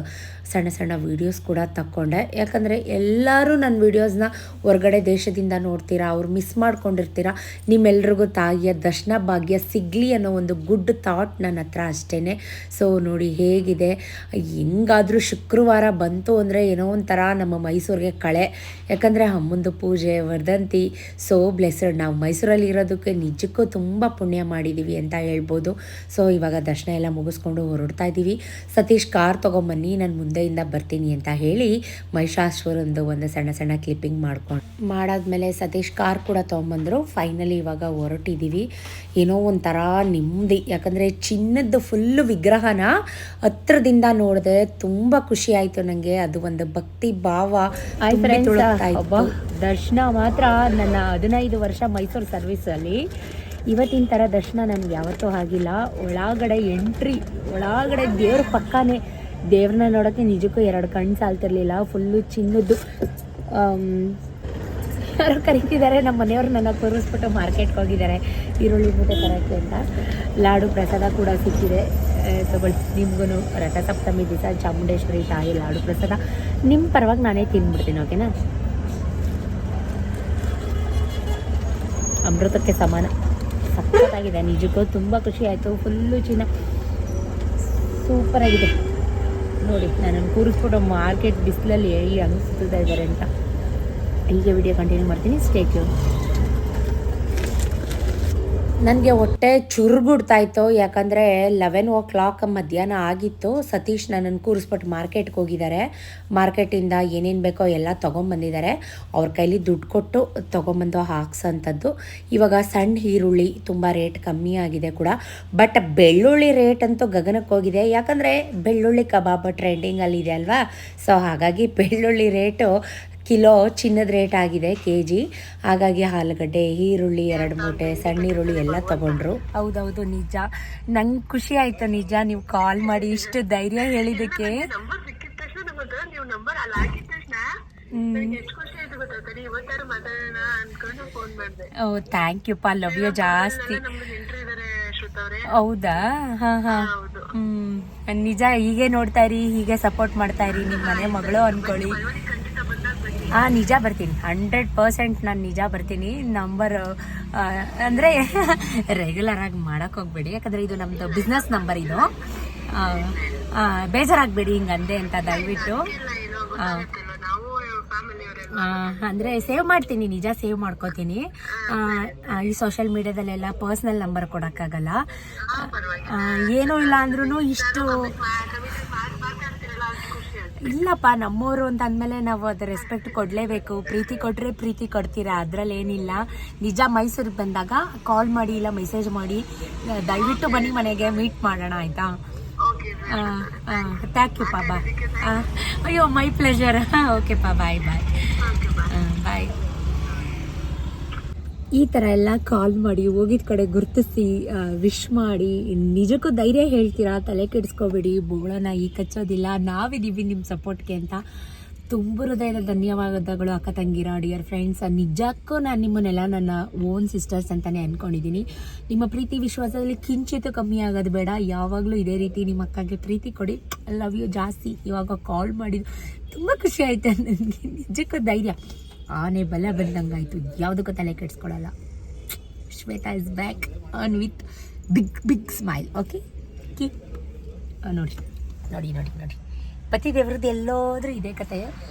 ಸಣ್ಣ ಸಣ್ಣ ವೀಡಿಯೋಸ್ ಕೂಡ ತಕ್ಕೊಂಡೆ. ಯಾಕಂದರೆ ಎಲ್ಲರೂ ನನ್ನ ವೀಡಿಯೋಸ್ನ ಹೊರಗಡೆ ದೇಶದಿಂದ ನೋಡ್ತೀರಾ, ಅವ್ರು ಮಿಸ್ ಮಾಡ್ಕೊಂಡಿರ್ತೀರ. ನಿಮ್ಮೆಲ್ರಿಗೂ ತಾಯಿಯ ದರ್ಶನ ಭಾಗ್ಯ ಸಿಗಲಿ ಅನ್ನೋ ಒಂದು ಗುಡ್ ಥಾಟ್ ನನ್ನ ಹತ್ರ ಅಷ್ಟೇ. ಸೊ ನೋಡಿ ಹೇಗಿದೆ. ಹೆಂಗಾದರೂ ಶುಕ್ರವಾರ ಬಂತು ಅಂದರೆ ಏನೋ ಒಂಥರ ನಮ್ಮ ಮೈಸೂರಿಗೆ ಕಳೆ. ಯಾಕಂದರೆ ಅಮ್ಮಂದು ಪೂಜೆ, ವರ್ಧಂತಿ. So blessed. ನಾವು ಮೈಸೂರಲ್ಲಿ ಇರೋದಕ್ಕೆ ನಿಜಕ್ಕೂ ತುಂಬ ಪುಣ್ಯ ಮಾಡಿದ್ದೀವಿ ಅಂತ ಹೇಳ್ಬೋದು. ಸೊ ಇವಾಗ ದರ್ಶನ ಎಲ್ಲ ಮುಗಿಸ್ಕೊಂಡು ಹೊರಡ್ತಾ ಇದ್ದೀವಿ. ಸತೀಶ್ ಕಾರ್ ತೊಗೊಂಬನ್ನಿ, ನಾನು ಮುಂದೆಯಿಂದ ಬರ್ತೀನಿ ಅಂತ ಹೇಳಿ ಮಹಿಷಾಸುರಂದು ಒಂದು ಸಣ್ಣ ಸಣ್ಣ ಕ್ಲಿಪ್ಪಿಂಗ್ ಮಾಡಾದ್ಮೇಲೆ ಸತೀಶ್ ಕಾರ್ ಕೂಡ ತೊಗೊಂಬಂದರು. ಫೈನಲಿ ಇವಾಗ ಹೊರಟಿದ್ದೀವಿ. ಏನೋ ಒಂಥರ ನೆಮ್ಮದಿ. ಯಾಕಂದರೆ ಚಿನ್ನದ ಫುಲ್ಲು ವಿಗ್ರಹನ ಹತ್ರದಿಂದ ನೋಡಿದೆ, ತುಂಬ ಖುಷಿ ಆಯಿತು ನನಗೆ. ಅದು ಒಂದು ಭಕ್ತಿ ಭಾವ ದರ್ಶನ ಮಾತ್ರ. ನನ್ನ 15 ವರ್ಷ ಮೈಸೂರು ಸರ್ವಿಸಲ್ಲಿ ಇವತ್ತಿನ ಥರ ದರ್ಶನ ನನಗೆ ಯಾವತ್ತೂ ಆಗಿಲ್ಲ. ಒಳಗಡೆ ಎಂಟ್ರಿ, ಒಳಗಡೆ ದೇವ್ರ ಪಕ್ಕನೇ. ದೇವ್ರನ್ನ ನೋಡೋಕ್ಕೆ ನಿಜಕ್ಕೂ 2 ಕಣ್ಣು ಸಾಲ್ತಿರ್ಲಿಲ್ಲ. ಫುಲ್ಲು ಚಿನ್ನದ್ದು. ಯಾರು ಕರೀತಿದ್ದಾರೆ, ನಮ್ಮ ಮನೆಯವರು ನನ್ನ ಕೂರಿಸ್ಬಿಟ್ಟು ಮಾರ್ಕೆಟ್ಗೆ ಹೋಗಿದ್ದಾರೆ ಈರುಳ್ಳಿ ಮೂಟೆ ತರೋಕ್ಕೆ ಅಂತ. ಲಾಡು ಪ್ರಸಾದ ಕೂಡ ಸಿಕ್ಕಿದೆ, ತಗೊಳ್ಳಿ. ನಿಮ್ಗೂ ರಥಸಪ್ತಮಿ ದಿವಸ ಚಾಮುಂಡೇಶ್ವರಿ ತಾಯಿ ಲಾಡು ಪ್ರಸಾದ ನಿಮ್ಮ ಪರವಾಗಿ ನಾನೇ ತಿಂದ್ಬಿಡ್ತೀನಿ, ಓಕೆನಾ? ಅಮೃತಕ್ಕೆ ಸಮಾನ. ಸಖತ್ತಾಗಿದೆ, ನಿಜಕ್ಕೂ ತುಂಬ ಖುಷಿ ಆಯಿತು. ಫುಲ್ಲು ಚಿನ್ನ, ಸೂಪರಾಗಿದೆ ನೋಡಿ. ನನ್ನನ್ನು ಕೂರಿಸ್ಬಿಟ್ಟು ಮಾರ್ಕೆಟ್ ಬಿಸಿಲಲ್ಲಿ ಹಂಗೆ ಸುತ್ತಾ ಇದ್ದಾರೆ ಅಂತ. ಹೀಗೆ ವಿಡಿಯೋ ಕಂಟಿನ್ಯೂ ಮಾಡ್ತೀನಿ, ಸ್ಟೇ ಟ್ಯೂನ್. ನನಗೆ ಹೊಟ್ಟೆ ಚುರುಗುಡ್ತಾಯಿತ್ತು. ಯಾಕಂದರೆ 11 o'clock ಮಧ್ಯಾಹ್ನ ಆಗಿತ್ತು. ಸತೀಶ್ ನನ್ನನ್ನು ಕೂರಿಸ್ಬಿಟ್ಟು ಮಾರ್ಕೆಟ್ಗೆ ಹೋಗಿದ್ದಾರೆ. ಮಾರ್ಕೆಟಿಂದ ಏನೇನು ಬೇಕೋ ಎಲ್ಲ ತೊಗೊಂಬಂದಿದ್ದಾರೆ. ಅವ್ರ ಕೈಲಿ ದುಡ್ಡು ಕೊಟ್ಟು ತೊಗೊಂಬಂದು ಹಾಕ್ಸೋಂಥದ್ದು. ಇವಾಗ ಸಣ್ಣ ಈರುಳ್ಳಿ ತುಂಬ ರೇಟ್ ಕಮ್ಮಿ ಆಗಿದೆ ಕೂಡ. ಬಟ್ ಬೆಳ್ಳುಳ್ಳಿ ರೇಟ್ ಅಂತೂ ಗಗನಕ್ಕೆ ಹೋಗಿದೆ. ಯಾಕಂದರೆ ಬೆಳ್ಳುಳ್ಳಿ ಕಬಾಬ್ ಟ್ರೆಂಡಿಂಗಲ್ಲಿದೆ ಅಲ್ವಾ. ಸೊ ಹಾಗಾಗಿ ಬೆಳ್ಳುಳ್ಳಿ ರೇಟು ಕಿಲೋ ಚಿನ್ನದ ರೇಟ್ ಆಗಿದೆ, kg. ಹಾಗಾಗಿ ಆಲೂಗಡ್ಡೆ, ಈರುಳ್ಳಿ 2 ಮೂಟೆ, ಸಣ್ಣ ಈರುಳ್ಳಿ ಎಲ್ಲ ತೊಗೊಂಡ್ರು. ಹೌದೌದು, ನಿಜ. ನಂಗೆ ಖುಷಿ ಆಯಿತು ನಿಜ, ನೀವು ಕಾಲ್ ಮಾಡಿ ಇಷ್ಟು ಧೈರ್ಯ ಹೇಳಿದ್ದಕ್ಕೆ. ಓ ಥ್ಯಾಂಕ್ ಯು ಪಾ, ಲವ್ ಯು ಜಾಸ್ತಿ. ಹೌದಾ? ಹಾಂ ಹಾಂ. ನಿಜ. ಹೀಗೆ ನೋಡ್ತಾ ಇರಿ, ಹೀಗೆ ಸಪೋರ್ಟ್ ಮಾಡ್ತಾ ಇರಿ. ನಿಮ್ಮ ಮನೆ ಮಗಳು ಅಂದ್ಕೊಳ್ಳಿ. ನಿಜ ಬರ್ತೀನಿ, 100% ನಾನು ನಿಜ ಬರ್ತೀನಿ. ನಂಬರ್ ಅಂದರೆ ರೆಗ್ಯುಲರಾಗಿ ಮಾಡೋಕ್ಕೆ ಹೋಗ್ಬೇಡಿ, ಯಾಕಂದರೆ ಇದು ನಮ್ಮದು ಬಿಸ್ನೆಸ್ ನಂಬರ್. ಇದು ಬೇಜಾರಾಗಬೇಡಿ ಹಿಂಗಂದೆ ಅಂತ ದಯವಿಟ್ಟು. ಅಂದರೆ ಸೇವ್ ಮಾಡ್ತೀನಿ, ನಿಜ ಸೇವ್ ಮಾಡ್ಕೋತೀನಿ. ಈ ಸೋಷಿಯಲ್ ಮೀಡಿಯಾದಲ್ಲೆಲ್ಲ ಪರ್ಸ್ನಲ್ ನಂಬರ್ ಕೊಡೋಕ್ಕಾಗಲ್ಲ. ಏನೂ ಇಲ್ಲ ಅಂದ್ರೂ ಇಷ್ಟು ಇಲ್ಲಪ್ಪ, ನಮ್ಮವರು ಅಂತ ಅಂದಮೇಲೆ ನಾವು ಅದು ರೆಸ್ಪೆಕ್ಟ್ ಕೊಡಲೇಬೇಕು. ಪ್ರೀತಿ ಕೊಟ್ಟರೆ ಪ್ರೀತಿ ಕೊಡ್ತೀರಾ, ಅದರಲ್ಲಿ ಏನಿಲ್ಲ. ನಿಜ ಮೈಸೂರಿಗೆ ಬಂದಾಗ ಕಾಲ್ ಮಾಡಿ ಇಲ್ಲ ಮೆಸೇಜ್ ಮಾಡಿ, ದಯವಿಟ್ಟು ಬನ್ನಿ ಮನೆಗೆ, ಮೀಟ್ ಮಾಡೋಣ ಆಯಿತಾ? ಥ್ಯಾಂಕ್ ಯು ಪಾ, ಬಾಯ್. ಅಯ್ಯೋ ಮೈ ಪ್ಲೆಜರ್. ಓಕೆ ಪಾ, ಬಾಯ್ ಬಾಯ್ ಬಾಯ್. ಈ ಥರ ಎಲ್ಲ ಕಾಲ್ ಮಾಡಿ, ಹೋಗಿದ ಕಡೆ ಗುರ್ತಿಸಿ, ವಿಶ್ ಮಾಡಿ, ನಿಜಕ್ಕೂ ಧೈರ್ಯ ಹೇಳ್ತೀರಾ. ತಲೆ ಕೆಡಿಸ್ಕೋಬೇಡಿ, ಬೋಳನ ಈ ಕಚ್ಚೋದಿಲ್ಲ, ನಾವಿದ್ದೀವಿ ನಿಮ್ಮ ಸಪೋರ್ಟ್ಗೆ ಅಂತ. ತುಂಬ ಹೃದಯದ ಧನ್ಯವಾದಗಳು ಅಕ್ಕ ತಂಗಿರ, ಡಿಯರ್ ಫ್ರೆಂಡ್ಸ್. ನಿಜಕ್ಕೂ ನಾನು ನಿಮ್ಮನ್ನೆಲ್ಲ ನನ್ನ ಓನ್ ಸಿಸ್ಟರ್ಸ್ ಅಂತಲೇ ಅಂದ್ಕೊಂಡಿದ್ದೀನಿ. ನಿಮ್ಮ ಪ್ರೀತಿ ವಿಶ್ವಾಸದಲ್ಲಿ ಕಿಂಚಿತ್ತು ಕಮ್ಮಿ ಆಗೋದು ಬೇಡ. ಯಾವಾಗಲೂ ಇದೇ ರೀತಿ ನಿಮ್ಮ ಅಕ್ಕಗೆ ಪ್ರೀತಿ ಕೊಡಿ. ಲವ್ ಯು ಜಾಸ್ತಿ. ಇವಾಗ ಕಾಲ್ ಮಾಡಿದ್ದು ತುಂಬ ಖುಷಿ ಆಯಿತು ನನಗೆ. ನಿಜಕ್ಕೂ ಧೈರ್ಯ, ಆನೆ ಬಲ ಬಂದಂಗಾಯಿತು. ಯಾವುದಕ್ಕೂ ತಲೆ ಕೆಡಿಸ್ಕೊಳ್ಳಲ್ಲ. Shweta is back on with big smile. Okay, keep ನೋಡಿ ನೋಡಿ ನೋಡಿ ನೋಡಿ. ಪತಿ ದೇವ್ರದ್ದು ಎಲ್ಲೋದ್ರೂ ಇದೇ ಕತೆ.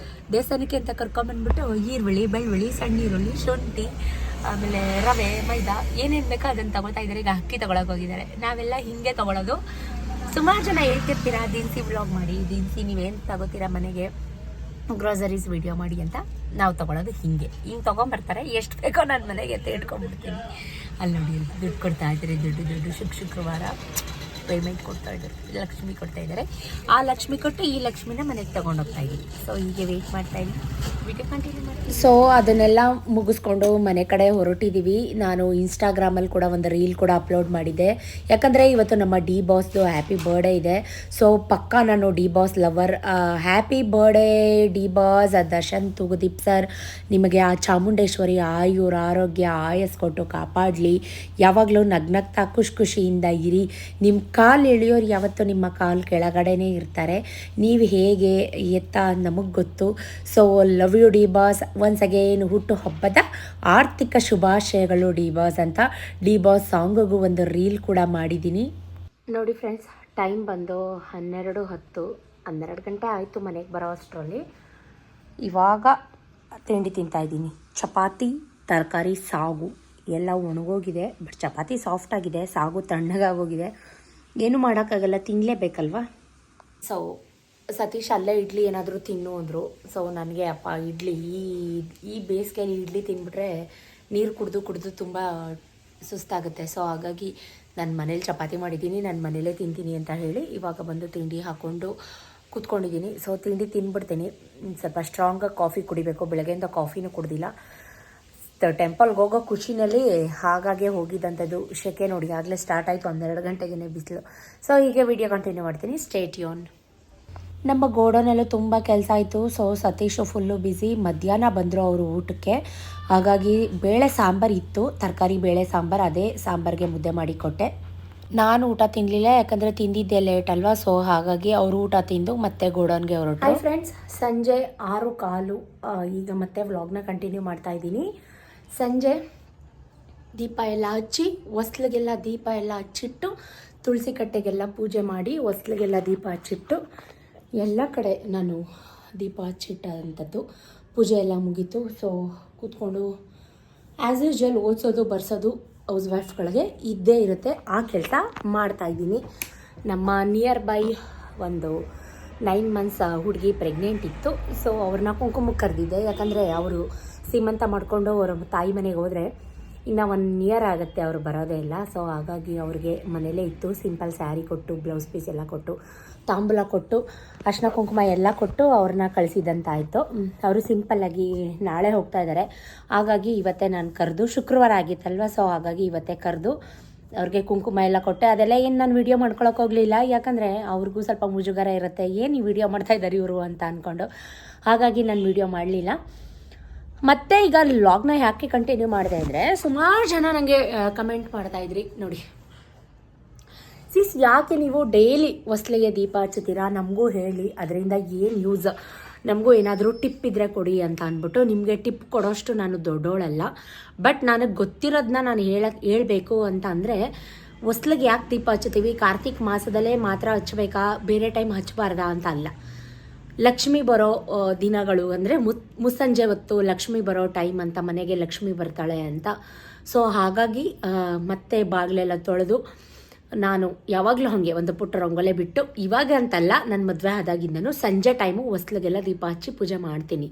ದೇವಸ್ಥಾನಕ್ಕೆ ಅಂತ ಕರ್ಕೊಂಬಂದ್ಬಿಟ್ಟು ಈರುಳ್ಳಿ, ಬೆಳ್ಳುಳ್ಳಿ, ಸಣ್ಣ ಈರುಳ್ಳಿ, ಶುಂಠಿ, ಆಮೇಲೆ ರವೆ, ಮೈದಾ ಏನೇನು ಬೇಕೋ ಅದನ್ನು ತಗೊಳ್ತಾ ಇದ್ದಾರೆ. ಈಗ ಅಕ್ಕಿ ತೊಗೊಳಕ್ಕೆ ಹೋಗಿದ್ದಾರೆ. ನಾವೆಲ್ಲ ಹೀಗೆ ತೊಗೊಳೋದು. ಸುಮಾರು ಜನ ಹೇಳ್ತಿರ್ತೀರಾ ದಿನಸಿ ವ್ಲಾಗ್ ಮಾಡಿ, ದಿನಸಿ ನೀವೇನು ತಗೋತೀರಾ ಮನೆಗೆ ಗ್ರೋಸರೀಸ್ ವಿಡಿಯೋ ಮಾಡಿ ಅಂತ ನಾವು ತೊಗೊಳೋದು ಹಿಂಗೆ ತೊಗೊಂಬರ್ತಾರೆ. ಎಷ್ಟು ಬೇಕೋ ನನ್ನ ಮನೆಗೆ ಇಟ್ಕೊಂಡ್ಬಿಡ್ತೀನಿ. ಅಲ್ಲಿ ನೋಡಿ ದುಡ್ಡು ಕೊಡ್ತಾ ಇದ್ದಾರೆ, ದುಡ್ಡು ಶುಕ್ರವಾರ ಪೇಮೆಂಟ್ ಕೊಡ್ತಾ ಇದ್ದಾರೆ, ಲಕ್ಷ್ಮಿ ಕೊಡ್ತಾ ಇದ್ದಾರೆ. ಆ ಲಕ್ಷ್ಮಿ ಕೊಟ್ಟು ಈ ಲಕ್ಷ್ಮಿನ ಮನೆಗೆ ತೊಗೊಂಡೋಗ್ತಾ ಇದ್ದೀವಿ. ಸೊ ಹೀಗೆ ವೆಯ್ಟ್ ಮಾಡ್ತಾ ಇದ್ದೀನಿ, ವಿಡಿಯೋ ಕಂಟಿನ್ಯೂ ಮಾಡ್ತೀನಿ. ಸೊ ಅದನ್ನೆಲ್ಲ ಮುಗಿಸ್ಕೊಂಡು ಮನೆ ಕಡೆ ಹೊರಟಿದ್ದೀವಿ. ನಾನು ಇನ್ಸ್ಟಾಗ್ರಾಮಲ್ಲಿ ಕೂಡ ಒಂದು ರೀಲ್ ಕೂಡ ಅಪ್ಲೋಡ್ ಮಾಡಿದ್ದೆ, ಯಾಕಂದರೆ ಇವತ್ತು ನಮ್ಮ ಡಿ ಬಾಸ್ದು ಹ್ಯಾಪಿ ಬರ್ಡೇ ಇದೆ. ಸೊ ಪಕ್ಕಾ ನಾನು D boss lover. Happy birthday D boss. Darshan Thoogudeep sir, ನಿಮಗೆ ಆ ಚಾಮುಂಡೇಶ್ವರಿ ಆಯುರ್ ಆರೋಗ್ಯ ಆಯಸ್ ಕೊಟ್ಟು ಕಾಪಾಡಲಿ. ಯಾವಾಗಲೂ ನಗ್ನಗ್ತಾ ಖುಷಿಯಿಂದ ಇರಿ. ನಿಮ್ಮ ಕಾಲು ಎಳೆಯೋರು ಯಾವತ್ತೂ ನಿಮ್ಮ ಕಾಲು ಕೆಳಗಡೆನೇ ಇರ್ತಾರೆ. ನೀವು ಹೇಗೆ ಎತ್ತ ನಮಗೆ ಗೊತ್ತು. So love you D boss. Once again ಹುಟ್ಟು ಹಬ್ಬದ ಆರ್ಥಿಕ ಶುಭಾಶಯಗಳು ಡಿ ಬಾಸ್ ಅಂತ ಡಿ ಬಾಸ್ ಸಾಂಗಿಗೂ ಒಂದು ರೀಲ್ ಕೂಡ ಮಾಡಿದ್ದೀನಿ. ನೋಡಿ ಫ್ರೆಂಡ್ಸ್, ಟೈಮ್ ಬಂದು 12:10, 12 ಗಂಟೆ ಆಯಿತು ಮನೆಗೆ ಬರೋ ಅಷ್ಟರಲ್ಲಿ. ಇವಾಗ ತಿಂಡಿ ತಿಂತಾಯಿದ್ದೀನಿ. ಚಪಾತಿ, ತರಕಾರಿ, ಸಾಗು ಎಲ್ಲ ಒಣಗೋಗಿದೆ. ಬಟ್ ಚಪಾತಿ ಸಾಫ್ಟಾಗಿದೆ, ಸಾಗು ತಣ್ಣಗಾಗೋಗಿದೆ. ಏನು ಮಾಡೋಕ್ಕಾಗಲ್ಲ, ತಿನ್ನಲೇಬೇಕಲ್ವ. ಸೊ ಸತೀಶ್ ಅಲ್ಲೇ ಇಡ್ಲಿ ಏನಾದರೂ ತಿನ್ನು ಅಂದರು. ಸೊ ನನಗೆ ಅಪ್ಪ ಇಡ್ಲಿ ಈ ಬೇಸಿಗೆಯಲ್ಲಿ ಇಡ್ಲಿ ತಿಂದ್ಬಿಟ್ರೆ ನೀರು ಕುಡಿದು ತುಂಬ ಸುಸ್ತಾಗುತ್ತೆ. ಸೊ ಹಾಗಾಗಿ ನಾನು ಮನೇಲಿ ಚಪಾತಿ ಮಾಡಿದ್ದೀನಿ, ನಾನು ಮನೇಲೇ ತಿಂತೀನಿ ಅಂತ ಹೇಳಿ ಇವಾಗ ಬಂದು ತಿಂಡಿ ಹಾಕ್ಕೊಂಡು ಕೂತ್ಕೊಂಡಿದ್ದೀನಿ. ಸೊ ತಿಂಡಿ ತಿಂದ್ಬಿಡ್ತೀನಿ. ಸ್ವಲ್ಪ ಸ್ಟ್ರಾಂಗಾಗಿ ಕಾಫಿ ಕುಡಿಬೇಕು. ಬೆಳಗ್ಗೆಯಿಂದ ಕಾಫಿನೂ ಕುಡ್ದಿಲ್ಲ. ಟೆಂಪಲ್ಗೆ ಹೋಗೋ ಖುಷಿನಲ್ಲಿ ಹಾಗಾಗೆ ಹೋಗಿದ್ದಂಥದ್ದು. ಶೆಕೆ ನೋಡಿ ಆಗಲೇ ಸ್ಟಾರ್ಟ್ ಆಯಿತು, 12 ಗಂಟೆಗೇ ಬಿಸಿಲು. ಸೊ ಹೀಗೆ ವಿಡಿಯೋ ಕಂಟಿನ್ಯೂ ಮಾಡ್ತೀನಿ, ಸ್ಟೇ ಟ್ಯೂನ್. ನಮ್ಮ ಗೋಡನಲ್ಲೂ ತುಂಬ ಕೆಲಸ ಆಯಿತು. So Satish full busy. ಮಧ್ಯಾಹ್ನ ಬಂದರು ಅವರು ಊಟಕ್ಕೆ. ಹಾಗಾಗಿ ಬೇಳೆ ಸಾಂಬಾರು ಇತ್ತು, ತರಕಾರಿ ಬೇಳೆ ಸಾಂಬಾರು. ಅದೇ ಸಾಂಬಾರಿಗೆ ಮುದ್ದೆ ಮಾಡಿಕೊಟ್ಟೆ. ನಾನು ಊಟ ತಿನ್ನಲಿಲ್ಲ, ಯಾಕಂದರೆ ತಿಂದಿದ್ದೆ ಲೇಟ್ ಅಲ್ವಾ. ಸೊ ಹಾಗಾಗಿ ಅವರು ಊಟ ತಿಂದು ಮತ್ತೆ ಗೋಡನ್ಗೆ ಹೊರಟು. ಹಾಯ್ ಫ್ರೆಂಡ್ಸ್, ಸಂಜೆ 6:15. ಈಗ ಮತ್ತೆ ವ್ಲಾಗ್ನ ಕಂಟಿನ್ಯೂ ಮಾಡ್ತಾಯಿದ್ದೀನಿ. ಸಂಜೆ ದೀಪ ಎಲ್ಲ ಹಚ್ಚಿ, ಹೊಸ್ಲಿಗೆಲ್ಲ ದೀಪ ಎಲ್ಲ ಹಚ್ಚಿಟ್ಟು, ತುಳಸಿ ಕಟ್ಟೆಗೆಲ್ಲ ಪೂಜೆ ಮಾಡಿ, ಹೊಸ್ಲಿಗೆಲ್ಲ ದೀಪ ಹಚ್ಚಿಟ್ಟು, ಎಲ್ಲ ಕಡೆ ನಾನು ದೀಪ ಹಚ್ಚಿಟ್ಟಂಥದ್ದು. ಪೂಜೆ ಎಲ್ಲ ಮುಗೀತು. ಸೊ ಕೂತ್ಕೊಂಡು ಆ್ಯಸ್ ಯೂಶ್ವಲ್ ಓದಿಸೋದು ಬರ್ಸೋದು ಹೌಸ್ ವೈಫ್ಗಳಿಗೆ ಇದ್ದೇ ಇರುತ್ತೆ. ಆ ಕೆಲಸ ಮಾಡ್ತಾಯಿದ್ದೀನಿ. ನಮ್ಮ ನಿಯರ್ ಬೈ ಒಂದು 9 months ಹುಡುಗಿ ಪ್ರೆಗ್ನೆಂಟ್ ಇತ್ತು. ಸೊ ಅವ್ರನ್ನ ಕುಂಕುಮಕ್ಕೆ ಕರೆದಿದ್ದೆ, ಯಾಕಂದರೆ ಅವರು ಸೀಮಂತ ಮಾಡಿಕೊಂಡು ಅವರ ತಾಯಿ ಮನೆಗೆ ಹೋದರೆ ಇನ್ನು 1 year ಆಗುತ್ತೆ ಅವರು ಬರೋದೇ ಇಲ್ಲ. ಸೊ ಹಾಗಾಗಿ ಅವ್ರಿಗೆ ಮನೇಲೇ ಇತ್ತು. ಸಿಂಪಲ್ ಸ್ಯಾರಿ ಕೊಟ್ಟು, ಬ್ಲೌಸ್ ಪೀಸ್ ಎಲ್ಲ ಕೊಟ್ಟು, ತಾಂಬೂಲ ಕೊಟ್ಟು, ಅರ್ಶಿನ ಕುಂಕುಮ ಎಲ್ಲ ಕೊಟ್ಟು ಅವ್ರನ್ನ ಕಳಿಸಿದಂತಾಯಿತು. ಅವರು ಸಿಂಪಲ್ಲಾಗಿ ನಾಳೆ ಹೋಗ್ತಾ ಇದ್ದಾರೆ. ಹಾಗಾಗಿ ಇವತ್ತೇ ನಾನು ಕರೆದು, ಶುಕ್ರವಾರ ಆಗಿತ್ತಲ್ವ. ಸೊ ಹಾಗಾಗಿ ಇವತ್ತೇ ಕರೆದು ಅವ್ರಿಗೆ ಕುಂಕುಮ ಎಲ್ಲ ಕೊಟ್ಟೆ. ಅದೆಲ್ಲ ಏನು ನಾನು ವೀಡಿಯೋ ಮಾಡ್ಕೊಳಕ್ಕೆ ಹೋಗಲಿಲ್ಲ, ಯಾಕಂದರೆ ಅವ್ರಿಗೂ ಸ್ವಲ್ಪ ಮುಜುಗರ ಇರುತ್ತೆ, ಏನು ಈ ವಿಡಿಯೋ ಮಾಡ್ತಾಯಿದ್ದಾರೆ ಇವರು ಅಂತ ಅಂದ್ಕೊಂಡು. ಹಾಗಾಗಿ ನಾನು ವೀಡಿಯೋ ಮಾಡಲಿಲ್ಲ. ಮತ್ತು ಈಗ ವ್ಲಾಗ್ನ ಯಾಕೆ ಕಂಟಿನ್ಯೂ ಮಾಡಿದೆ ಅಂದರೆ, ಸುಮಾರು ಜನ ನನಗೆ ಕಮೆಂಟ್ ಮಾಡ್ತಾಯಿದ್ರಿ ನೋಡಿ, ಸಿಸ್ ಯಾಕೆ ನೀವು ಡೈಲಿ ಹೊಸ್ಲಿಗೆ ದೀಪ ಹಚ್ಚುತ್ತೀರಾ, ನಮಗೂ ಹೇಳಿ, ಅದರಿಂದ ಏನು ಯೂಸ್, ನಮಗೂ ಏನಾದರೂ ಟಿಪ್ ಇದ್ದರೆ ಕೊಡಿ ಅಂತ ಅಂದ್ಬಿಟ್ಟು. ನಿಮಗೆ ಟಿಪ್ ಕೊಡೋಷ್ಟು ನಾನು ದೊಡ್ಡೋಳಲ್ಲ, ಬಟ್ ನನಗೆ ಗೊತ್ತಿರೋದನ್ನ ನಾನು ಹೇಳಬೇಕು ಅಂತ ಅಂದರೆ, ಹೊಸ್ಲಿಗೆ ಯಾಕೆ ದೀಪ ಹಚ್ಚುತ್ತೀವಿ, ಕಾರ್ತಿಕ್ ಮಾಸದಲ್ಲೇ ಮಾತ್ರ ಹಚ್ಚಬೇಕಾ, ಬೇರೆ ಟೈಮ್ ಹಚ್ಚಬಾರ್ದಾ ಅಂತ ಅಲ್ಲ. ಲಕ್ಷ್ಮಿ ಬರೋ ದಿನಗಳು ಅಂದರೆ ಮುಸ್ಸಂಜೆ ಹೊತ್ತು ಲಕ್ಷ್ಮಿ ಬರೋ ಟೈಮ್ ಅಂತ, ಮನೆಗೆ ಲಕ್ಷ್ಮಿ ಬರ್ತಾಳೆ ಅಂತ. ಸೊ ಹಾಗಾಗಿ ಮತ್ತೆ ಬಾಗಿಲೆಲ್ಲ ತೊಳೆದು, ನಾನು ಯಾವಾಗಲೂ ಹಾಗೆ ಒಂದು ಪುಟ್ಟ ರಂಗೋಲೆ ಬಿಟ್ಟು, ಇವಾಗ ಅಂತಲ್ಲ, ನನ್ನ ಮದುವೆ ಆದಾಗಿಂದನೂ ಸಂಜೆ ಟೈಮು ಹೊಸ್ಲಿಗೆಲ್ಲ ದೀಪ ಹಚ್ಚಿ ಪೂಜೆ ಮಾಡ್ತೀನಿ.